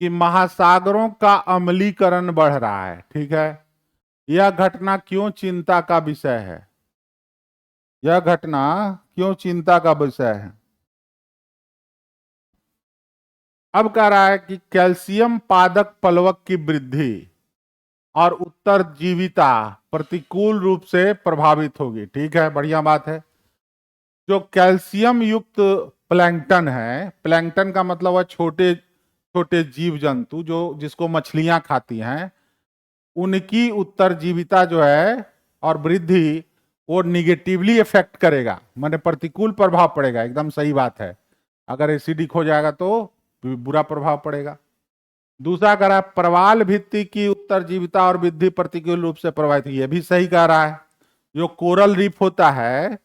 कि महासागरों का अम्लीकरण बढ़ रहा है। ठीक है, यह घटना क्यों चिंता का विषय है? यह घटना क्यों चिंता का विषय है? अब कह रहा है कि कैल्शियम पादक प्लवक की वृद्धि और उत्तरजीविता प्रतिकूल रूप से प्रभावित होगी। ठीक है, बढ़िया बात है। जो कैल्शियम युक्त प्लैंकटन है, प्लैंकटन का मतलब है छोटे छोटे जीव जंतु जो जिसको मछलियां खाती हैं, उनकी उत्तरजीविता जो है और वृद्धि वो निगेटिवली इफेक्ट करेगा, माने प्रतिकूल प्रभाव पड़ेगा। एकदम सही बात है। अगर एसिडिक हो जाएगा तो बुरा प्रभाव पड़ेगा। दूसरा कह रहा है प्रवाल भित्ति की उत्तरजीविता और वृद्धि प्रतिकूल रूप से प्रभावित। ये भी सही कह रहा है। जो कोरल रीफ होता है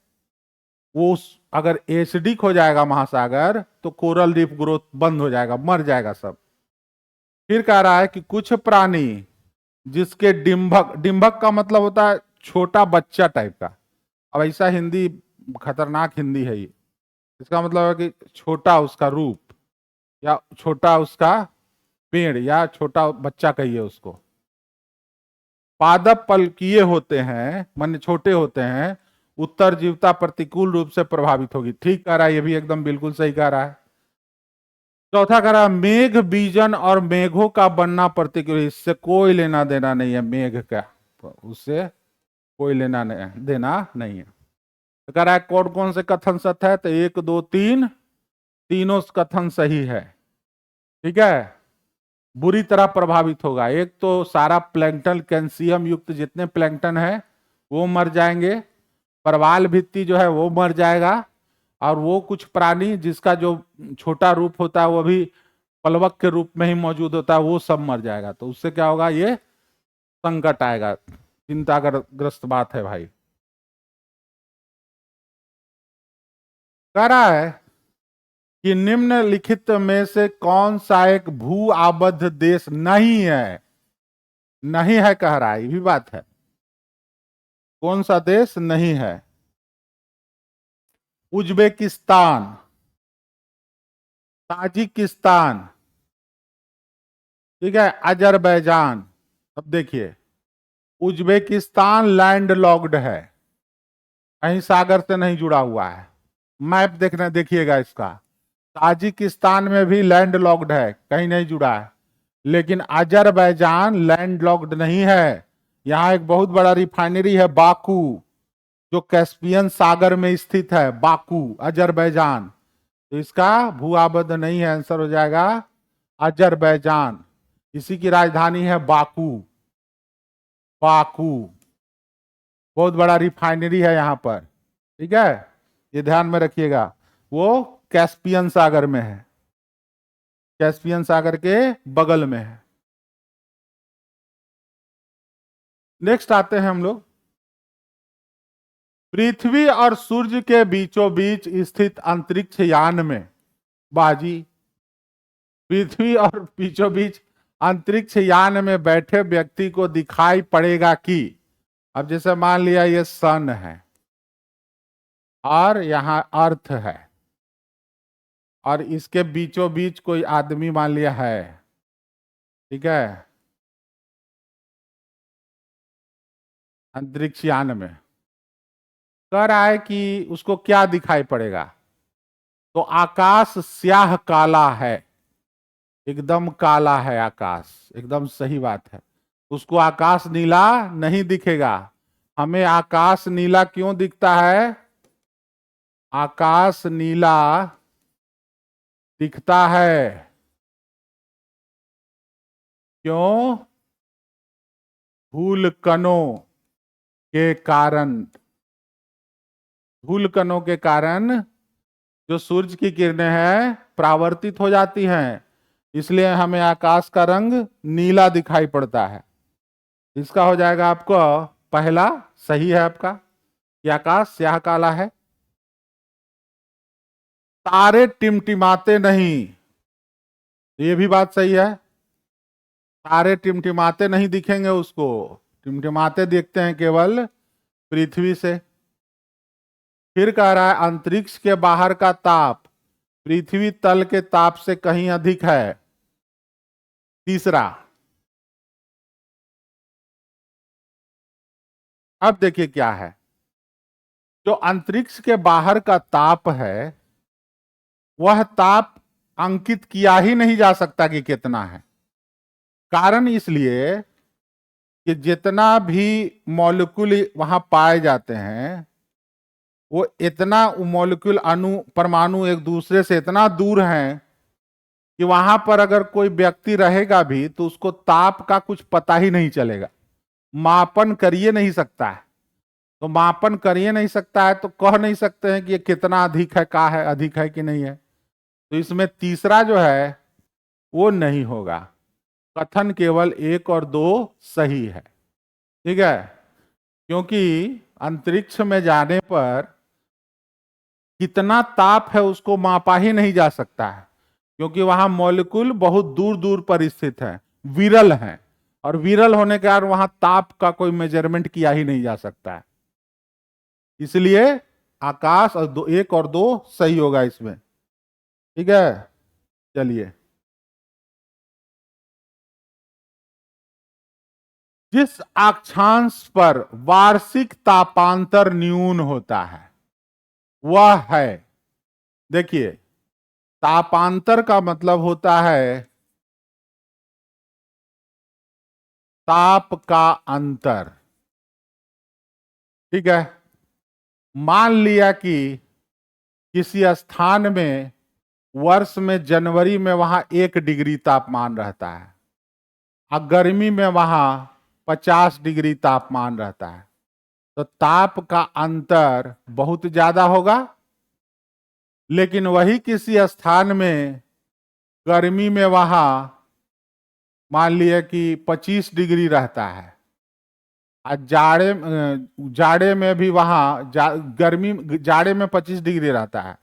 वो अगर एसिडिक हो जाएगा महासागर तो कोरल रीफ ग्रोथ बंद हो जाएगा, मर जाएगा सब। फिर कह रहा है कि कुछ प्राणी जिसके डिंभक, डिंभक का मतलब होता है छोटा बच्चा टाइप का। अब ऐसा हिंदी खतरनाक हिंदी है ये। इसका मतलब है कि छोटा उसका रूप या छोटा उसका पेड़ या छोटा बच्चा कहिए उसको। पादप पलकीय होते हैं, माने छोटे होते हैं, उत्तरजीविता प्रतिकूल रूप से प्रभावित होगी। ठीक कह रहा है, ये भी एकदम बिल्कुल सही कह रहा है। चौथा कह रहा मेघ बीजन और मेघों का बनना प्रतिकूल, इससे कोई लेना देना नहीं है। मेघ का उससे कोई लेना देना नहीं है। तो कह रहा है कौन कौन से कथन सत्य है? तो 1 2 3 तीनों कथन सही है। ठीक है, बुरी तरह प्रभावित होगा। एक तो सारा प्लैंकटन, कैल्शियम युक्त जितने प्लैंकटन है वो मर जाएंगे। प्रवाल भित्ति जो है वो मर जाएगा। और वो कुछ प्राणी जिसका जो छोटा रूप होता है वो भी पलवक के रूप में ही मौजूद होता है, वो सब मर जाएगा। तो उससे क्या होगा? ये संकट आएगा। चिंताग्रस्त बात है भाई। कह रहा है कि निम्नलिखित में से कौन सा एक भू आबद्ध देश नहीं है? नहीं है कह रहा है, ये भी बात है। कौन सा देश नहीं है? उज्बेकिस्तान, ताजिकिस्तान, ठीक है, अजरबैजान। अब देखिए, उज्बेकिस्तान लैंड लॉक्ड है, कहीं सागर से नहीं जुड़ा हुआ है। मैप देखना, देखिएगा इसका। ताजिकिस्तान में भी लैंड लॉक्ड है, कहीं नहीं जुड़ा है। लेकिन अजरबैजान लैंड लॉक्ड नहीं है। यहाँ एक बहुत बड़ा रिफाइनरी है बाकू, जो कैस्पियन सागर में स्थित है। Baku, Azerbaijan. तो इसका भू आबद्ध नहीं है। आंसर हो जाएगा अजरबैजान। इसी की राजधानी है बाकू। बाकू बहुत बड़ा रिफाइनरी है यहाँ पर। ठीक है, ये ध्यान में रखिएगा। वो कैस्पियन सागर में है, कैस्पियन सागर के बगल में है। नेक्स्ट आते हैं हम लोग। पृथ्वी और सूर्य के बीचों बीच स्थित अंतरिक्ष यान में, बाजी, पृथ्वी और बीचों बीच अंतरिक्ष यान में बैठे व्यक्ति को दिखाई पड़ेगा कि, अब जैसे मान लिया ये सन है और यहां अर्थ है और इसके बीचों बीच कोई आदमी मान लिया है। ठीक है, अंतरिक्ष यान में। कह रहा है कि उसको क्या दिखाई पड़ेगा, तो आकाश स्याह काला है, एकदम काला है आकाश, एकदम सही बात है। उसको आकाश नीला नहीं दिखेगा। हमें आकाश नीला क्यों दिखता है? आकाश नीला दिखता है क्यों? धूल कणों के कारण। धूल कणों के कारण जो सूरज की किरणें हैं परावर्तित हो जाती हैं, इसलिए हमें आकाश का रंग नीला दिखाई पड़ता है। इसका हो जाएगा आपको पहला सही है आपका कि आकाश स्याह काला है। तारे टिमटिमाते नहीं, ये भी बात सही है। तारे टिमटिमाते नहीं दिखेंगे उसको, टिमटिमाते देखते हैं केवल पृथ्वी से। फिर कह रहा है अंतरिक्ष के बाहर का ताप पृथ्वी तल के ताप से कहीं अधिक है। तीसरा, अब देखिए क्या है, जो अंतरिक्ष के बाहर का ताप है वह ताप अंकित किया ही नहीं जा सकता कि कितना है। कारण इसलिए कि जितना भी मॉलिक्यूल वहां पाए जाते हैं वो इतना मॉलिक्यूल अणु परमाणु एक दूसरे से इतना दूर हैं कि वहां पर अगर कोई व्यक्ति रहेगा भी तो उसको ताप का कुछ पता ही नहीं चलेगा, मापन करिए नहीं सकता है। तो मापन करिए नहीं सकता है तो कह नहीं सकते हैं कि ये कितना अधिक है, का है अधिक है कि नहीं है। तो इसमें तीसरा जो है वो नहीं होगा। कथन केवल 1 और 2 सही है। ठीक है, क्योंकि अंतरिक्ष में जाने पर कितना ताप है उसको मापा ही नहीं जा सकता है, क्योंकि वहां मॉलिक्यूल बहुत दूर दूर पर स्थित है, विरल है, और विरल होने के कारण वहां ताप का कोई मेजरमेंट किया ही नहीं जा सकता है। इसलिए आकाश और 1 और 2 सही होगा इसमें। ठीक है, चलिए। जिस अक्षांश पर वार्षिक तापांतर न्यून होता है वह है, देखिए तापांतर का मतलब होता है ताप का अंतर। ठीक है, मान लिया कि किसी स्थान में वर्ष में जनवरी में वहां 1 डिग्री तापमान रहता है और गर्मी में वहां 50 डिग्री तापमान रहता है, तो ताप का अंतर बहुत ज्यादा होगा। लेकिन वही किसी स्थान में गर्मी में वहां मान लिया कि 25 डिग्री रहता है और जाड़े में भी वहां गर्मी जाड़े में 25 डिग्री रहता है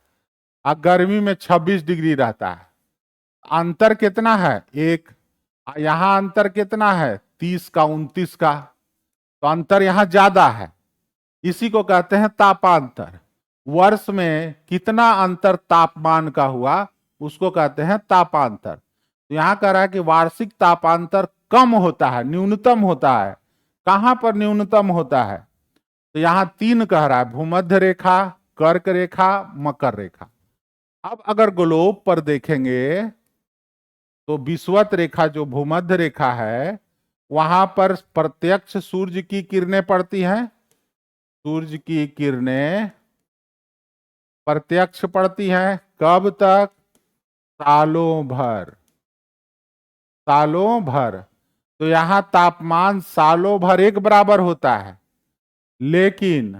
और गर्मी में 26 डिग्री रहता है। अंतर कितना है? 1। यहां अंतर कितना है? 30 का 29 का, तो अंतर यहां ज्यादा है। इसी को कहते हैं तापांतर। वर्ष में कितना अंतर तापमान का हुआ उसको कहते हैं तापांतर। तो यहां कह रहा है कि वार्षिक तापांतर कम होता है, न्यूनतम होता है। कहां पर न्यूनतम होता है? तो यहां 3 कह रहा है, भूमध्य रेखा, कर्क रेखा, मकर रेखा। अब अगर ग्लोब पर देखेंगे तो विषुवत रेखा जो भूमध्य रेखा है वहां पर प्रत्यक्ष सूर्य की किरणें पड़ती हैं। सूर्य की किरणें प्रत्यक्ष पड़ती हैं कब तक? सालों भर। सालों भर। तो यहां तापमान सालों भर एक बराबर होता है। लेकिन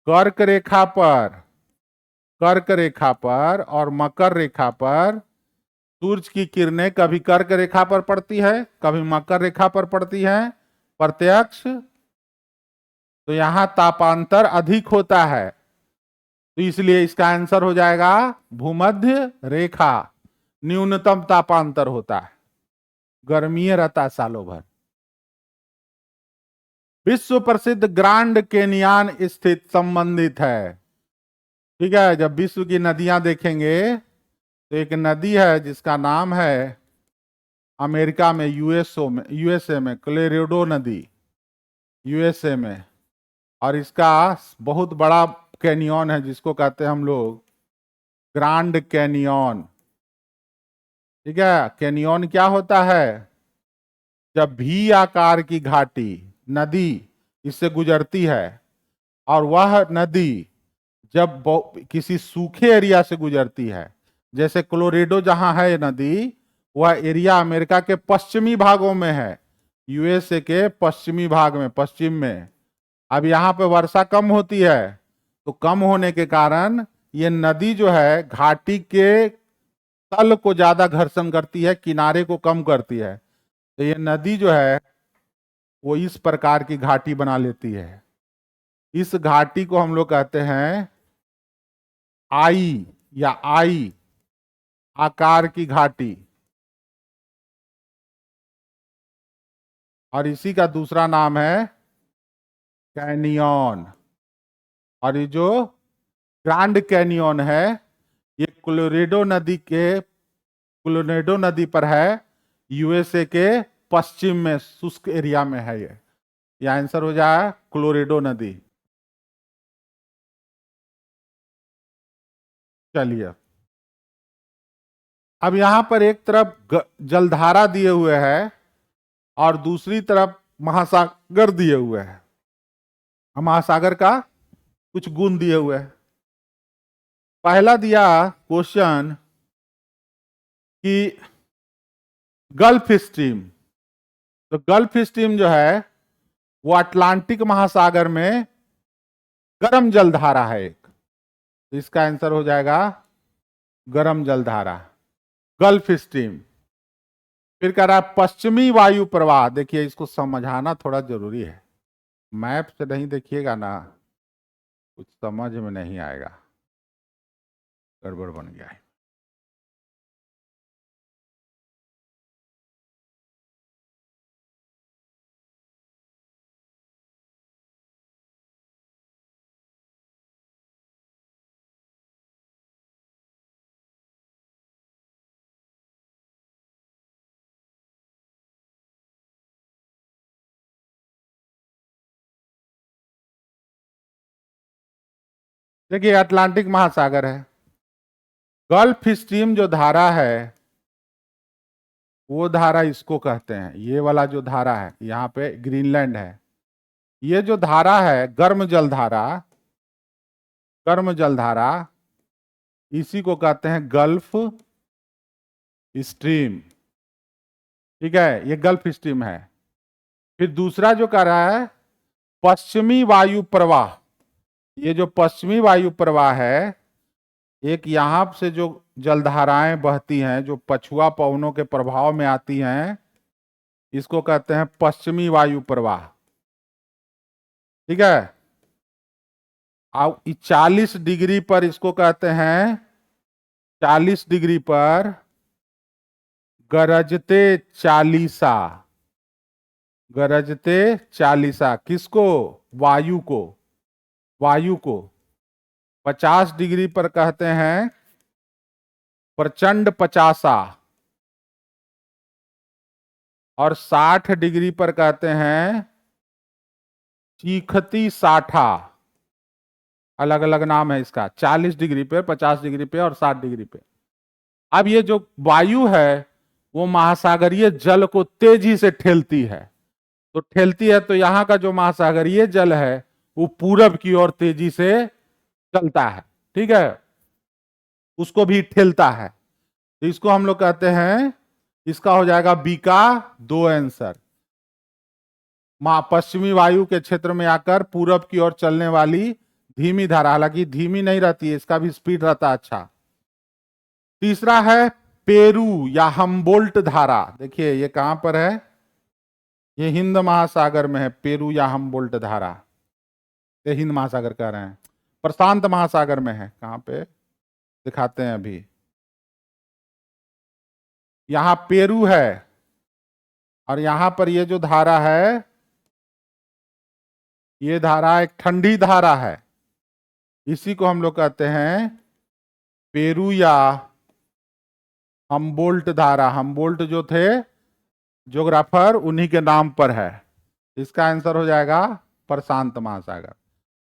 कर्क रेखा पर, कर्क रेखा पर और मकर रेखा पर सूर्य की किरणें कभी कर्क रेखा पर पड़ती है कभी मकर रेखा पर पड़ती है प्रत्यक्ष। तो यहां तापांतर अधिक होता है, तो इसलिए इसका आंसर हो जाएगा भूमध्य रेखा। न्यूनतम तापांतर होता है, गर्मीय रहता है सालों भर। विश्व प्रसिद्ध ग्रांड कैनियन स्थित संबंधित है। ठीक है, जब विश्व की नदियां देखेंगे तो एक नदी है जिसका नाम है अमेरिका में यूएसए में कोलोराडो नदी, यूएसए में। और इसका बहुत बड़ा कैनियन है जिसको कहते हैं हम लोग ग्रांड कैनियन। ठीक है, कैनियन क्या होता है? जब भी आकार की घाटी नदी इससे गुजरती है और वह नदी जब किसी सूखे एरिया से गुजरती है, जैसे कोलोरेडो जहां है नदी, वह एरिया अमेरिका के पश्चिमी भागों में है, यूएसए के पश्चिमी भाग में, पश्चिम में। अब यहाँ पे वर्षा कम होती है, तो कम होने के कारण ये नदी जो है घाटी के तल को ज्यादा घर्षण करती है, किनारे को कम करती है। तो ये नदी जो है वो इस प्रकार की घाटी बना लेती है। इस घाटी को हम लोग कहते हैं आई आकार की घाटी, और इसी का दूसरा नाम है कैनियन। और ये जो ग्रैंड कैनियन है ये कोलोरेडो नदी पर है, यूएसए के पश्चिम में शुष्क एरिया में है ये आंसर हो जाए कोलोरेडो नदी। चलिए, अब यहां पर एक तरफ जलधारा दिए हुए है और दूसरी तरफ महासागर दिए हुए हैं। महासागर का कुछ गुण दिए हुए हैं। पहला दिया क्वेश्चन कि गल्फ स्ट्रीम, तो गल्फ स्ट्रीम जो है वो अटलांटिक महासागर में गर्म जलधारा है एक, तो इसका आंसर हो जाएगा गर्म जलधारा, गल्फ स्ट्रीम। फिर कह रहा है पश्चिमी वायु प्रवाह। देखिए, इसको समझाना थोड़ा जरूरी है, मैप से नहीं देखिएगा ना कुछ समझ में नहीं आएगा, गड़बड़ बन गया है। देखिए, अटलांटिक महासागर है, गल्फ स्ट्रीम जो धारा है वो धारा इसको कहते हैं, ये वाला जो धारा है यहाँ पे ग्रीनलैंड है, ये जो धारा है गर्म जलधारा इसी को कहते हैं गल्फ स्ट्रीम। ठीक है, ये गल्फ स्ट्रीम है। फिर दूसरा जो कह रहा है पश्चिमी वायु प्रवाह, ये जो पश्चिमी वायु प्रवाह है, एक यहां से जो जलधाराएं बहती हैं जो पछुआ पवनों के प्रभाव में आती हैं, इसको कहते हैं पश्चिमी वायु प्रवाह। ठीक है, अब 40 डिग्री पर इसको कहते हैं, 40 डिग्री पर गरजते चालीसा, गरजते चालीसा किसको? वायु को, वायु को। 50 डिग्री पर कहते हैं प्रचंड पचासा, और 60 डिग्री पर कहते हैं चीखती साठा। अलग अलग नाम है इसका, 40 डिग्री पे, 50 डिग्री पे और 60 डिग्री पे। अब ये जो वायु है वो महासागरीय जल को तेजी से ठेलती है, तो ठेलती है तो यहां का जो महासागरीय जल है वो पूरब की ओर तेजी से चलता है। ठीक है, उसको भी ठेलता है, तो इसको हम लोग कहते हैं, इसका हो जाएगा बी का 2 आंसर। पश्चिमी वायु के क्षेत्र में आकर पूरब की ओर चलने वाली धीमी धारा, हालांकि धीमी नहीं रहती है, इसका भी स्पीड रहता है अच्छा। तीसरा है पेरू या हम्बोल्ट धारा। देखिए ये कहां पर है, ये हिंद महासागर में है, पेरू या हम्बोल्ट धारा। ये हिंद महासागर कह रहे हैं, प्रशांत महासागर में है, कहां पे दिखाते हैं अभी। यहां पेरू है और यहां पर ये जो धारा है, ये धारा एक ठंडी धारा है, इसी को हम लोग कहते हैं पेरू या हम्बोल्ट धारा। हम्बोल्ट जो थे ज्योग्राफर, उन्हीं के नाम पर है। इसका आंसर हो जाएगा प्रशांत महासागर।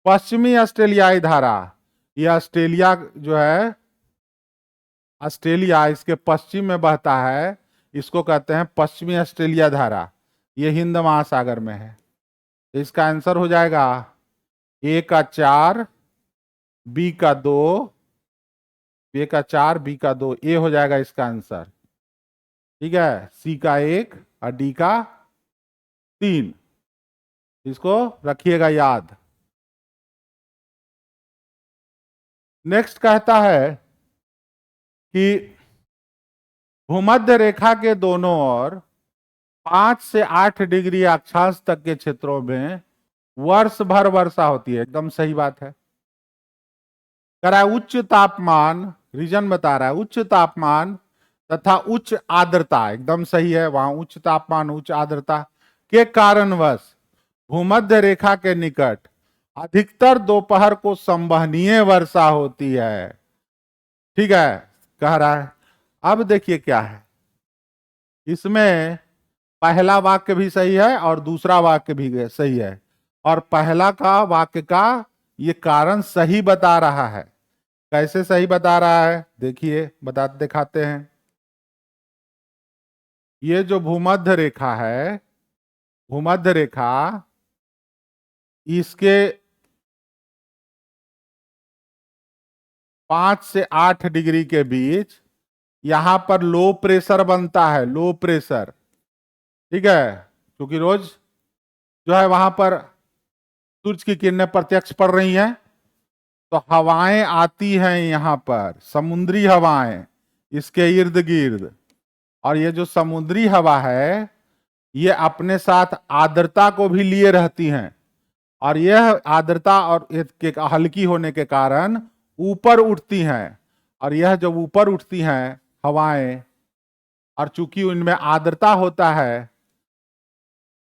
पश्चिमी ऑस्ट्रेलियाई धारा, ये ऑस्ट्रेलिया जो है, ऑस्ट्रेलिया इसके पश्चिम में बहता है, इसको कहते हैं पश्चिमी ऑस्ट्रेलिया धारा। ये हिंद महासागर में है। तो इसका आंसर हो जाएगा ए का 4, बी का 2, ए का 4, बी का 2, ए हो जाएगा इसका आंसर। ठीक है, सी का 1 और डी का 3, इसको रखिएगा याद। नेक्स्ट कहता है कि भूमध्य रेखा के दोनों ओर 5 से 8 डिग्री अक्षांश तक के क्षेत्रों में वर्ष भर वर्षा होती है। एकदम सही बात है। कह रहा है उच्च तापमान, रीजन बता रहा है उच्च तापमान तथा उच्च आर्द्रता, एकदम सही है, वहां उच्च तापमान उच्च आर्द्रता के कारणवश भूमध्य रेखा के निकट अधिकतर दोपहर को संवहनीय वर्षा होती है। ठीक है, कह रहा है। अब देखिए क्या है, इसमें पहला वाक्य भी सही है और दूसरा वाक्य भी सही है, और पहला का वाक्य का ये कारण सही बता रहा है। कैसे सही बता रहा है देखिए, दिखाते हैं। ये जो भूमध्य रेखा है, भूमध्य रेखा, इसके 5 से 8 डिग्री के बीच यहां पर लो प्रेशर बनता है, लो प्रेशर। ठीक है, क्योंकि रोज जो है वहां पर सूरज की किरणें प्रत्यक्ष पड़ रही हैं, तो हवाएं आती हैं यहां पर, समुद्री हवाएं इसके इर्द गिर्द। और ये जो समुद्री हवा है ये अपने साथ आर्द्रता को भी लिए रहती हैं, और यह आर्द्रता और हल्की होने के कारण ऊपर उठती हैं। और यह जब ऊपर उठती हैं हवाएं, और चूंकि उनमें आर्द्रता होता है,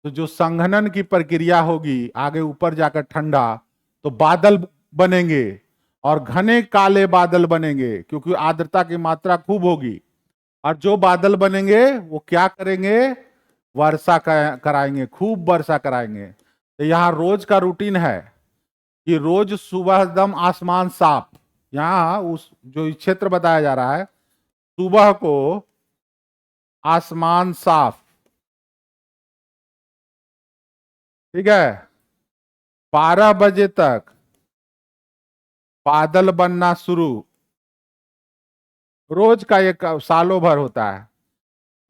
तो जो संघनन की प्रक्रिया होगी आगे ऊपर जाकर ठंडा, तो बादल बनेंगे और घने काले बादल बनेंगे, क्योंकि आर्द्रता की मात्रा खूब होगी। और जो बादल बनेंगे वो क्या करेंगे, वर्षा कराएंगे, खूब वर्षा कराएंगे। तो यहाँ रोज का रूटीन है कि रोज सुबह एकदम आसमान साफ, यहाँ उस जो क्षेत्र बताया जा रहा है, सुबह को आसमान साफ, ठीक है, 12 बजे तक बादल बनना शुरू, रोज का एक सालों भर होता है।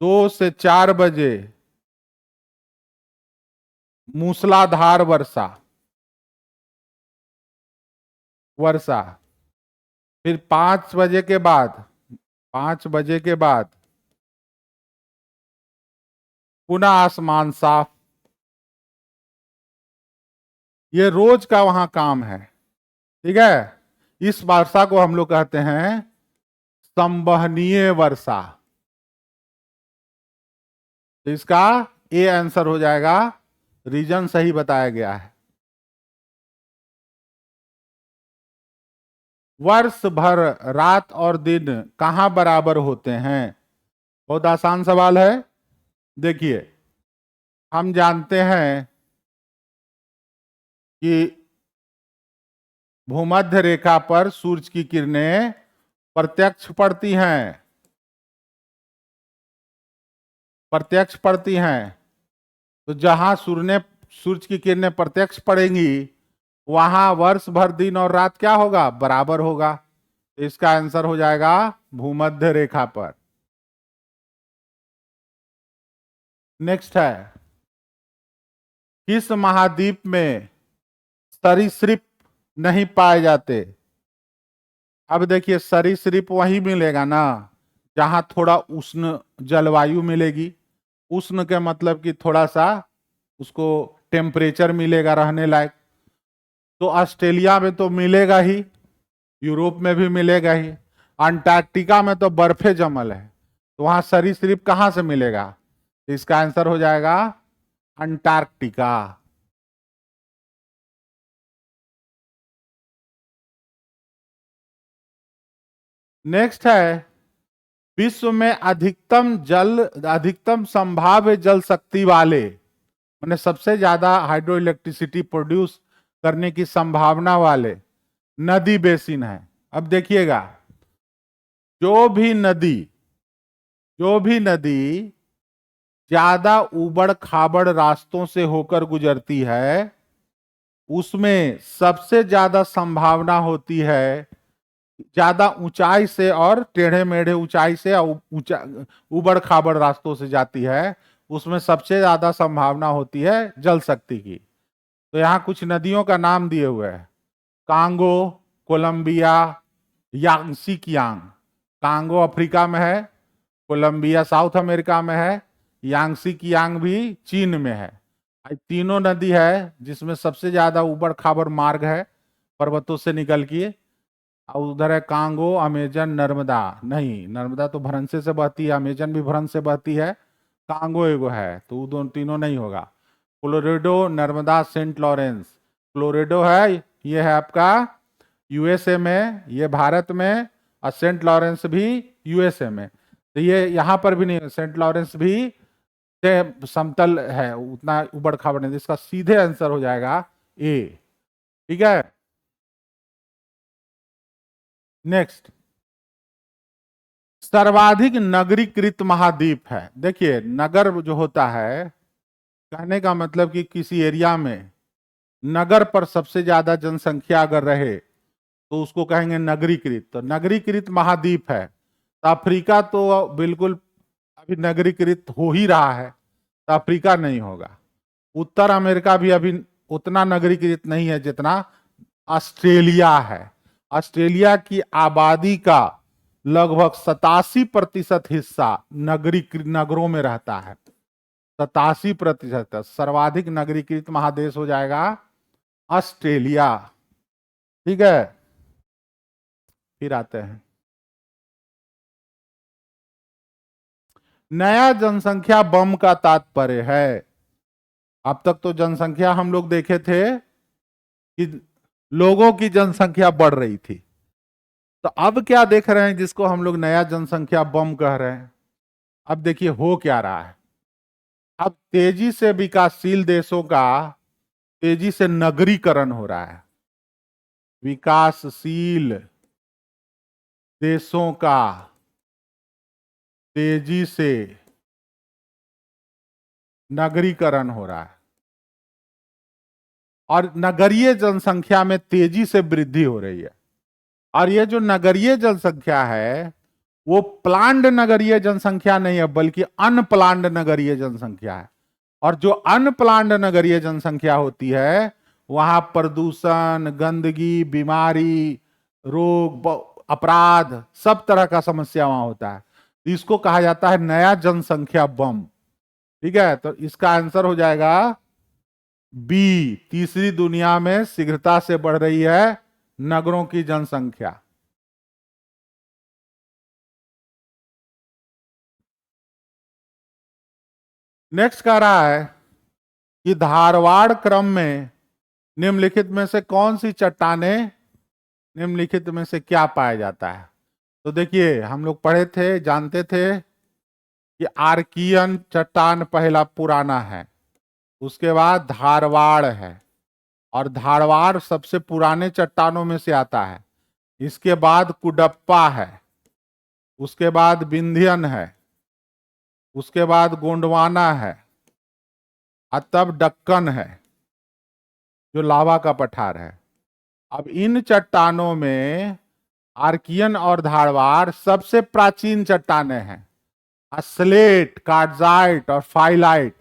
2 से 4 बजे मूसलाधार वर्षा, वर्षा, फिर 5 बजे के बाद, 5 बजे के बाद पुनः आसमान साफ। ये रोज का वहां काम है। ठीक है, इस वर्षा को हम लोग कहते हैं संवहनीय वर्षा। तो इसका ए आंसर हो जाएगा, रीजन सही बताया गया है। वर्ष भर रात और दिन कहां बराबर होते हैं? बहुत आसान सवाल है। देखिए, हम जानते हैं कि भूमध्य रेखा पर सूरज की किरणें प्रत्यक्ष पड़ती हैं, प्रत्यक्ष पड़ती हैं। तो जहां सूरज की किरणें प्रत्यक्ष पड़ेंगी, वहां वर्ष भर दिन और रात क्या होगा, बराबर होगा। तो इसका आंसर हो जाएगा भूमध्य रेखा पर। नेक्स्ट है, किस महाद्वीप में सरीसृप नहीं पाए जाते? अब देखिए, सरीसृप वही मिलेगा ना जहां थोड़ा उष्ण जलवायु मिलेगी। उष्ण के मतलब कि थोड़ा सा उसको टेम्परेचर मिलेगा रहने लायक। तो ऑस्ट्रेलिया में तो मिलेगा ही, यूरोप में भी मिलेगा ही, अंटार्कटिका में तो बर्फे जमल है, तो वहां सरीसृप कहां से मिलेगा? तो इसका आंसर हो जाएगा अंटार्कटिका। नेक्स्ट है, विश्व में अधिकतम संभाव्य जल शक्ति वाले, मैंने सबसे ज्यादा हाइड्रो इलेक्ट्रिसिटी प्रोड्यूस करने की संभावना वाले नदी बेसिन है। अब देखिएगा, जो भी नदी जो भी नदी ज्यादा उबड़ खाबड़ रास्तों से होकर गुजरती है, उसमें सबसे ज्यादा संभावना होती है, ज्यादा ऊंचाई से और टेढ़े मेढ़े ऊंचाई से ऊंचा उबड़ खाबड़ रास्तों से जाती है, उसमें सबसे ज्यादा संभावना होती है जल शक्ति की। तो यहाँ कुछ नदियों का नाम दिए हुए हैं: Congo, Columbia, Yangtze Kiang. Congo Africa में है, कोलंबिया साउथ अमेरिका में है, यांगसी कियांग भी चीन में है। तीनों नदी है जिसमें सबसे ज्यादा उबड़ खाबड़ मार्ग है पर्वतों से निकल के। और उधर है कांगो, अमेजन, नर्मदा। नहीं, नर्मदा तो भरंसे से बहती है, अमेजन भी भरंस से बहती है, कांगो एगो है, तो दोनों तीनों नहीं होगा। Colorado, Narmada, Saint Lawrence. Colorado है, ये है आपका यूएसए में, ये भारत में, और सेंट लॉरेंस भी यूएसए में। तो ये यहाँ पर भी नहीं, सेंट लॉरेंस भी से समतल है, उतना उबड़ खाबड़ नहीं। इसका सीधे आंसर हो जाएगा ए। ठीक है, नेक्स्ट, सर्वाधिक नगरीकृत महाद्वीप है। देखिए, नगर जो होता है, कहने का मतलब कि किसी एरिया में नगर पर सबसे ज्यादा जनसंख्या अगर रहे तो उसको कहेंगे नगरीकृत। तो नगरीकृत महाद्वीप है, तो अफ्रीका तो बिल्कुल अभी नगरीकृत हो ही रहा है, तो अफ्रीका नहीं होगा। उत्तर अमेरिका भी अभी उतना नगरीकृत नहीं है जितना ऑस्ट्रेलिया है। ऑस्ट्रेलिया की आबादी का लगभग 87% हिस्सा नगरों में रहता है। 87%। सर्वाधिक नगरीकृत महादेश हो जाएगा ऑस्ट्रेलिया। ठीक है, फिर आते हैं, नया जनसंख्या बम का तात्पर्य है। अब तक तो जनसंख्या हम लोग देखे थे कि लोगों की जनसंख्या बढ़ रही थी, तो अब क्या देख रहे हैं जिसको हम लोग नया जनसंख्या बम कह रहे हैं? अब देखिए हो क्या रहा है। अब तेजी से विकासशील देशों का तेजी से नगरीकरण हो रहा है। विकासशील देशों का तेजी से नगरीकरण हो रहा है, और नगरीय जनसंख्या में तेजी से वृद्धि हो रही है। और ये जो नगरीय जनसंख्या है, वो प्लान्ड नगरीय जनसंख्या नहीं है, बल्कि अनप्लान्ड नगरीय जनसंख्या है। और जो अनप्लान्ड नगरीय जनसंख्या होती है, वहां प्रदूषण, गंदगी, बीमारी, रोग, अपराध, सब तरह का समस्या वहां होता है। इसको कहा जाता है नया जनसंख्या बम। ठीक है, तो इसका आंसर हो जाएगा बी। तीसरी दुनिया में शीघ्रता से बढ़ रही है नगरों की जनसंख्या। नेक्स्ट कह रहा है कि धारवाड़ क्रम में निम्नलिखित में से कौन सी चट्टानें, निम्नलिखित में से क्या पाया जाता है? तो देखिए, हम लोग पढ़े थे, जानते थे कि आर्कियन चट्टान पहला पुराना है, उसके बाद धारवाड़ है, और धारवाड़ सबसे पुराने चट्टानों में से आता है। इसके बाद कुडप्पा है, उसके बाद विंध्यन है, उसके बाद गोंडवाना है, और तब दक्कन है जो लावा का पठार है। अब इन चट्टानों में आर्कियन और धारवाड़ सबसे प्राचीन चट्टानें हैं। स्लेट, कार्डजाइट और फाइलाइट,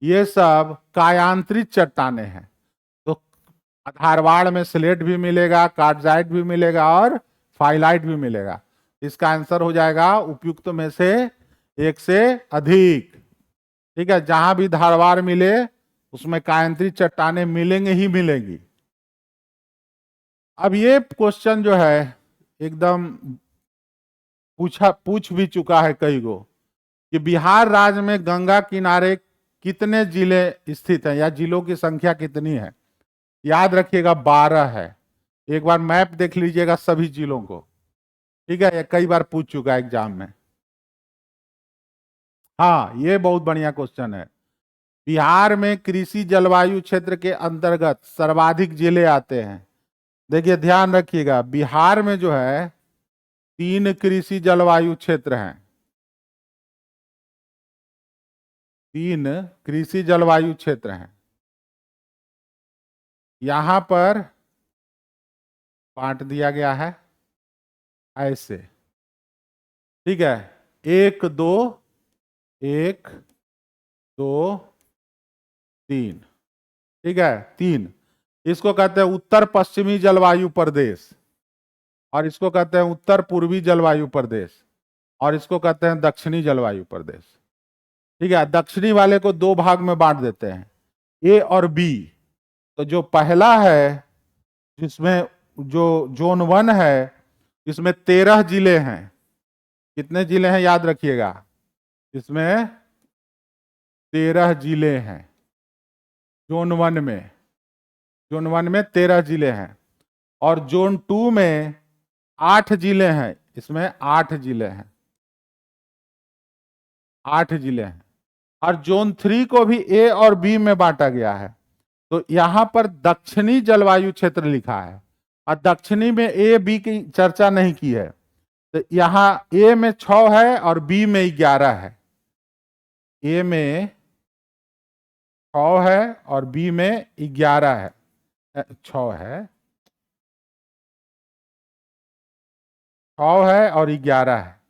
ये सब कायांतरित चट्टानें हैं। तो धारवाड़ में स्लेट भी मिलेगा, कार्डजाइट भी मिलेगा, और फाइलाइट भी मिलेगा। इसका आंसर हो जाएगा उपयुक्त में से एक से अधिक। ठीक है, जहां भी धारवाड़ मिले उसमें कायांतरित चट्टानें मिलेंगे ही मिलेंगी। अब ये क्वेश्चन जो है एकदम पूछ भी चुका है कई गो, कि बिहार राज्य में गंगा किनारे कितने जिले स्थित हैं, या जिलों की संख्या कितनी है? याद रखिएगा 12 है। एक बार मैप देख लीजिएगा सभी जिलों को। ठीक है, ये कई बार पूछ चुका है एग्जाम में। हाँ, ये बहुत बढ़िया क्वेश्चन है। बिहार में कृषि जलवायु क्षेत्र के अंतर्गत सर्वाधिक जिले आते हैं। देखिए ध्यान रखिएगा, बिहार में जो है 3 कृषि जलवायु क्षेत्र हैं। 3 कृषि जलवायु क्षेत्र हैं। यहां पर बांट दिया गया है ऐसे, ठीक है। 1 2 1 2 3, ठीक है 3। इसको कहते हैं उत्तर पश्चिमी जलवायु प्रदेश, और इसको कहते हैं उत्तर पूर्वी जलवायु प्रदेश, और इसको कहते हैं दक्षिणी जलवायु प्रदेश। ठीक है, दक्षिणी वाले को 2 भाग में बांट देते हैं, ए और बी। तो जो पहला है जिसमें जो जोन 1 है, इसमें 13 जिले हैं। कितने जिले हैं याद रखिएगा, इसमें 13 जिले हैं। जोन 1 में, जोन 1 में 13 जिले हैं, और जोन 2 में 8 जिले हैं। इसमें 8 जिले हैं, 8 जिले हैं। और जोन 3 को भी ए और बी में बांटा गया है। तो यहां पर दक्षिणी जलवायु क्षेत्र लिखा है, और दक्षिणी में ए बी की चर्चा नहीं की है। तो यहां ए में 6 है और बी में 11 है। ए में 6 है और बी में 11 है। 6 है, 6 है और 11 है।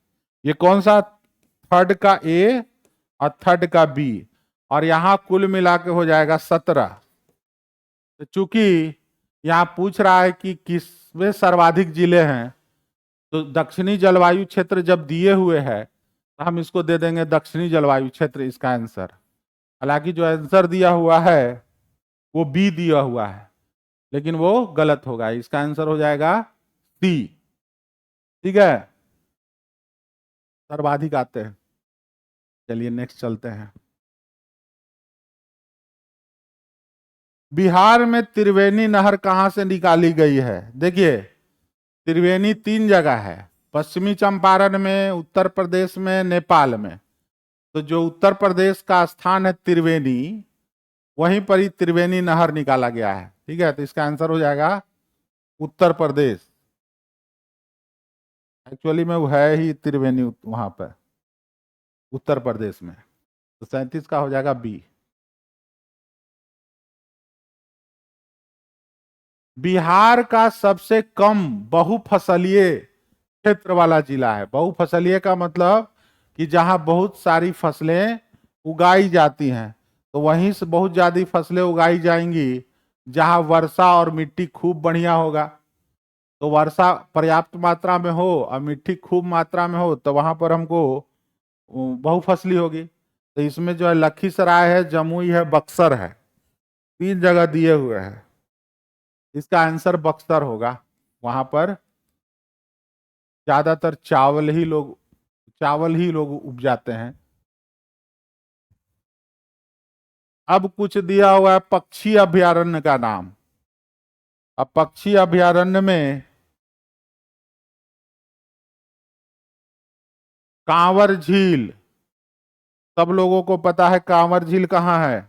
ये कौन सा, थर्ड का ए और थर्ड का बी, और यहां कुल मिला के हो जाएगा 17। तो चूंकि यहां पूछ रहा है कि किसमें सर्वाधिक जिले हैं, तो दक्षिणी जलवायु क्षेत्र जब दिए हुए हैं तो हम इसको दे देंगे दक्षिणी जलवायु क्षेत्र इसका आंसर। हालांकि जो आंसर दिया हुआ है वो बी दिया हुआ है, लेकिन वो गलत होगा। इसका आंसर हो जाएगा सी। ठीक है, सर्वाधिक आते हैं। चलिए नेक्स्ट चलते हैं। बिहार में त्रिवेणी नहर कहां से निकाली गई है? देखिए त्रिवेणी 3 जगह है, पश्चिमी चंपारण में, उत्तर प्रदेश में, नेपाल में। तो जो उत्तर प्रदेश का स्थान है त्रिवेणी, वहीं पर ही त्रिवेणी नहर निकाला गया है। ठीक है, तो इसका आंसर हो जाएगा उत्तर प्रदेश। एक्चुअली में वो है ही त्रिवेणी वहां पर उत्तर प्रदेश में। तो 37 का हो जाएगा बी। बिहार का सबसे कम बहुफसलीय क्षेत्र वाला जिला है। बहुफसलीय का मतलब कि जहां बहुत सारी फसलें उगाई जाती हैं, तो वहीं से बहुत ज्यादा फसलें उगाई जाएंगी जहां वर्षा और मिट्टी खूब बढ़िया होगा। तो वर्षा पर्याप्त मात्रा में हो और मिट्टी खूब मात्रा में हो, तो वहां पर हमको बहुफसली होगी। तो इसमें जो है लखीसराय है, जमुई है, बक्सर है, 3 जगह दिए हुए हैं। इसका आंसर बक्सर होगा। वहां पर ज्यादातर चावल ही लोग उपजाते हैं। अब कुछ दिया हुआ है पक्षी अभयारण्य का नाम। अब पक्षी अभयारण्य में कांवर झील, सब लोगों को पता है कांवर झील कहाँ है।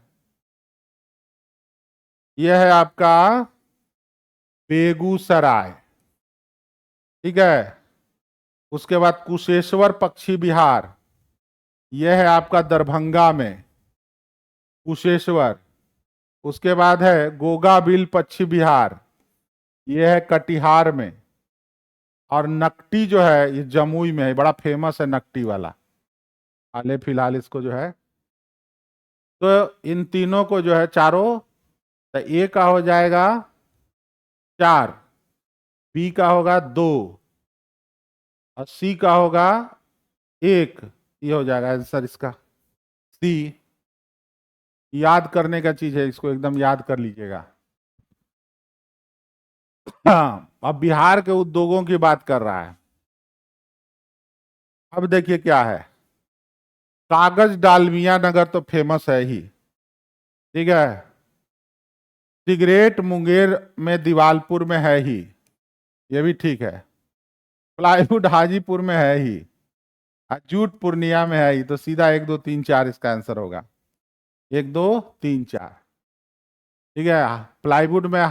यह है आपका बेगूसराय। ठीक है, उसके बाद कुशेश्वर पक्षी विहार, यह है आपका दरभंगा में, कुशेश्वर। उसके बाद है गोगा बिल पक्षी विहार, यह है कटिहार में। और नकटी जो है ये जमुई में है, बड़ा फेमस है नकटी वाला। हाल फिलहाल इसको जो है, तो इन तीनों को जो है चारों, तो ए का हो जाएगा 4, बी का होगा 2 और सी का होगा 1। ये हो जाएगा आंसर इसका सी। याद करने का चीज है, इसको एकदम याद कर लीजिएगा। हाँ, अब बिहार के उद्योगों की बात कर रहा है। अब देखिए क्या है, कागज डालमिया नगर तो फेमस है ही। ठीक है, सिगरेट मुंगेर में, दीवालपुर में है ही, ये भी ठीक है। प्लाईवुड हाजीपुर में है ही, और जूट पूर्णिया में है ही। तो सीधा 1 2 3 4 इसका आंसर होगा। 1 2 3 4। ठीक है। प्लाईवुड में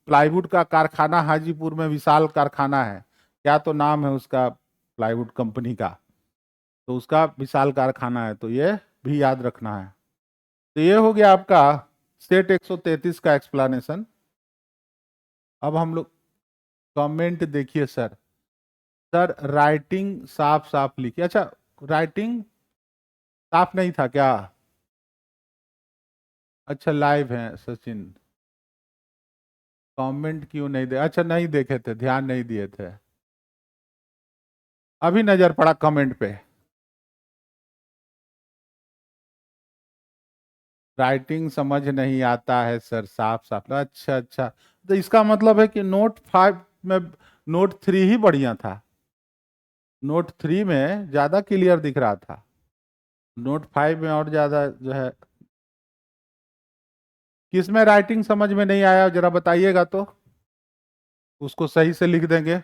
प्लाईवुड का कारखाना हाजीपुर में विशाल कारखाना है, क्या तो नाम है उसका प्लाईवुड कंपनी का, तो उसका विशाल कारखाना है, तो ये भी याद रखना है। तो ये हो गया आपका सेट 133 का एक्सप्लेनेशन। अब हम लोग कमेंट देखिए सर। सर राइटिंग साफ साफ लिखिए। अच्छा, राइटिंग साफ नहीं था क्या? अच्छा लाइव है सचिन, कमेंट क्यों नहीं दे? अच्छा नहीं देखे थे, ध्यान नहीं दिए थे, अभी नजर पड़ा कमेंट पे। राइटिंग समझ नहीं आता है सर, साफ साफ। अच्छा अच्छा, तो इसका मतलब है कि नोट 5 में नोट 3 ही बढ़िया था, नोट 3 में ज्यादा क्लियर दिख रहा था, नोट 5 में और ज्यादा जो है। किसमें राइटिंग समझ में नहीं आया जरा बताइएगा तो, उसको सही से लिख देंगे।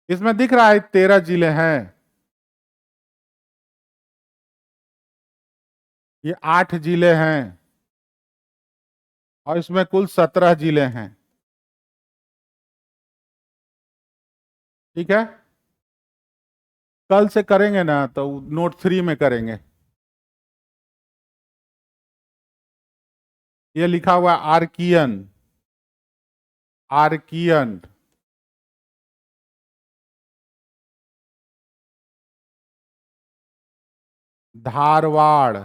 इसमें दिख रहा है 13 जिले हैं, ये 8 जिले हैं, और इसमें कुल 17 जिले हैं। ठीक है, कल से करेंगे ना तो नोट 3 में करेंगे। ये लिखा हुआ Archaean, Archaean, Dharwar,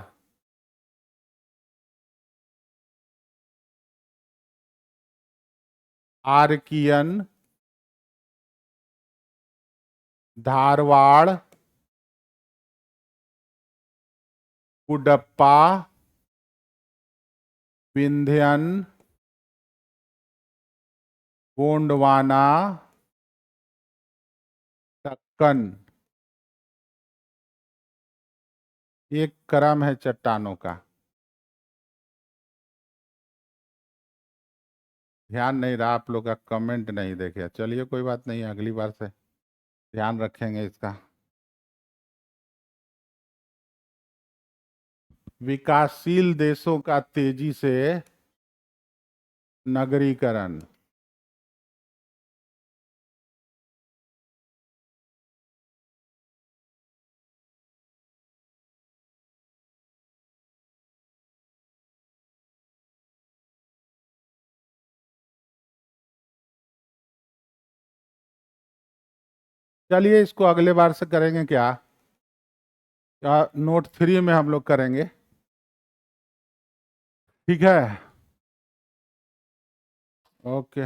Archaean, Dharwar, Cuddapah, Vindhyan, Gondwana, Deccan. एक क्रम है चट्टानों का, ध्यान नहीं रहा आप लोग का, कमेंट नहीं देखे। चलिए कोई बात नहीं, अगली बार से ध्यान रखेंगे इसका। विकासशील देशों का तेजी से नगरीकरण। चलिए इसको अगले बार से करेंगे क्या, नोट 3 में हम लोग करेंगे। ठीक है, ओके।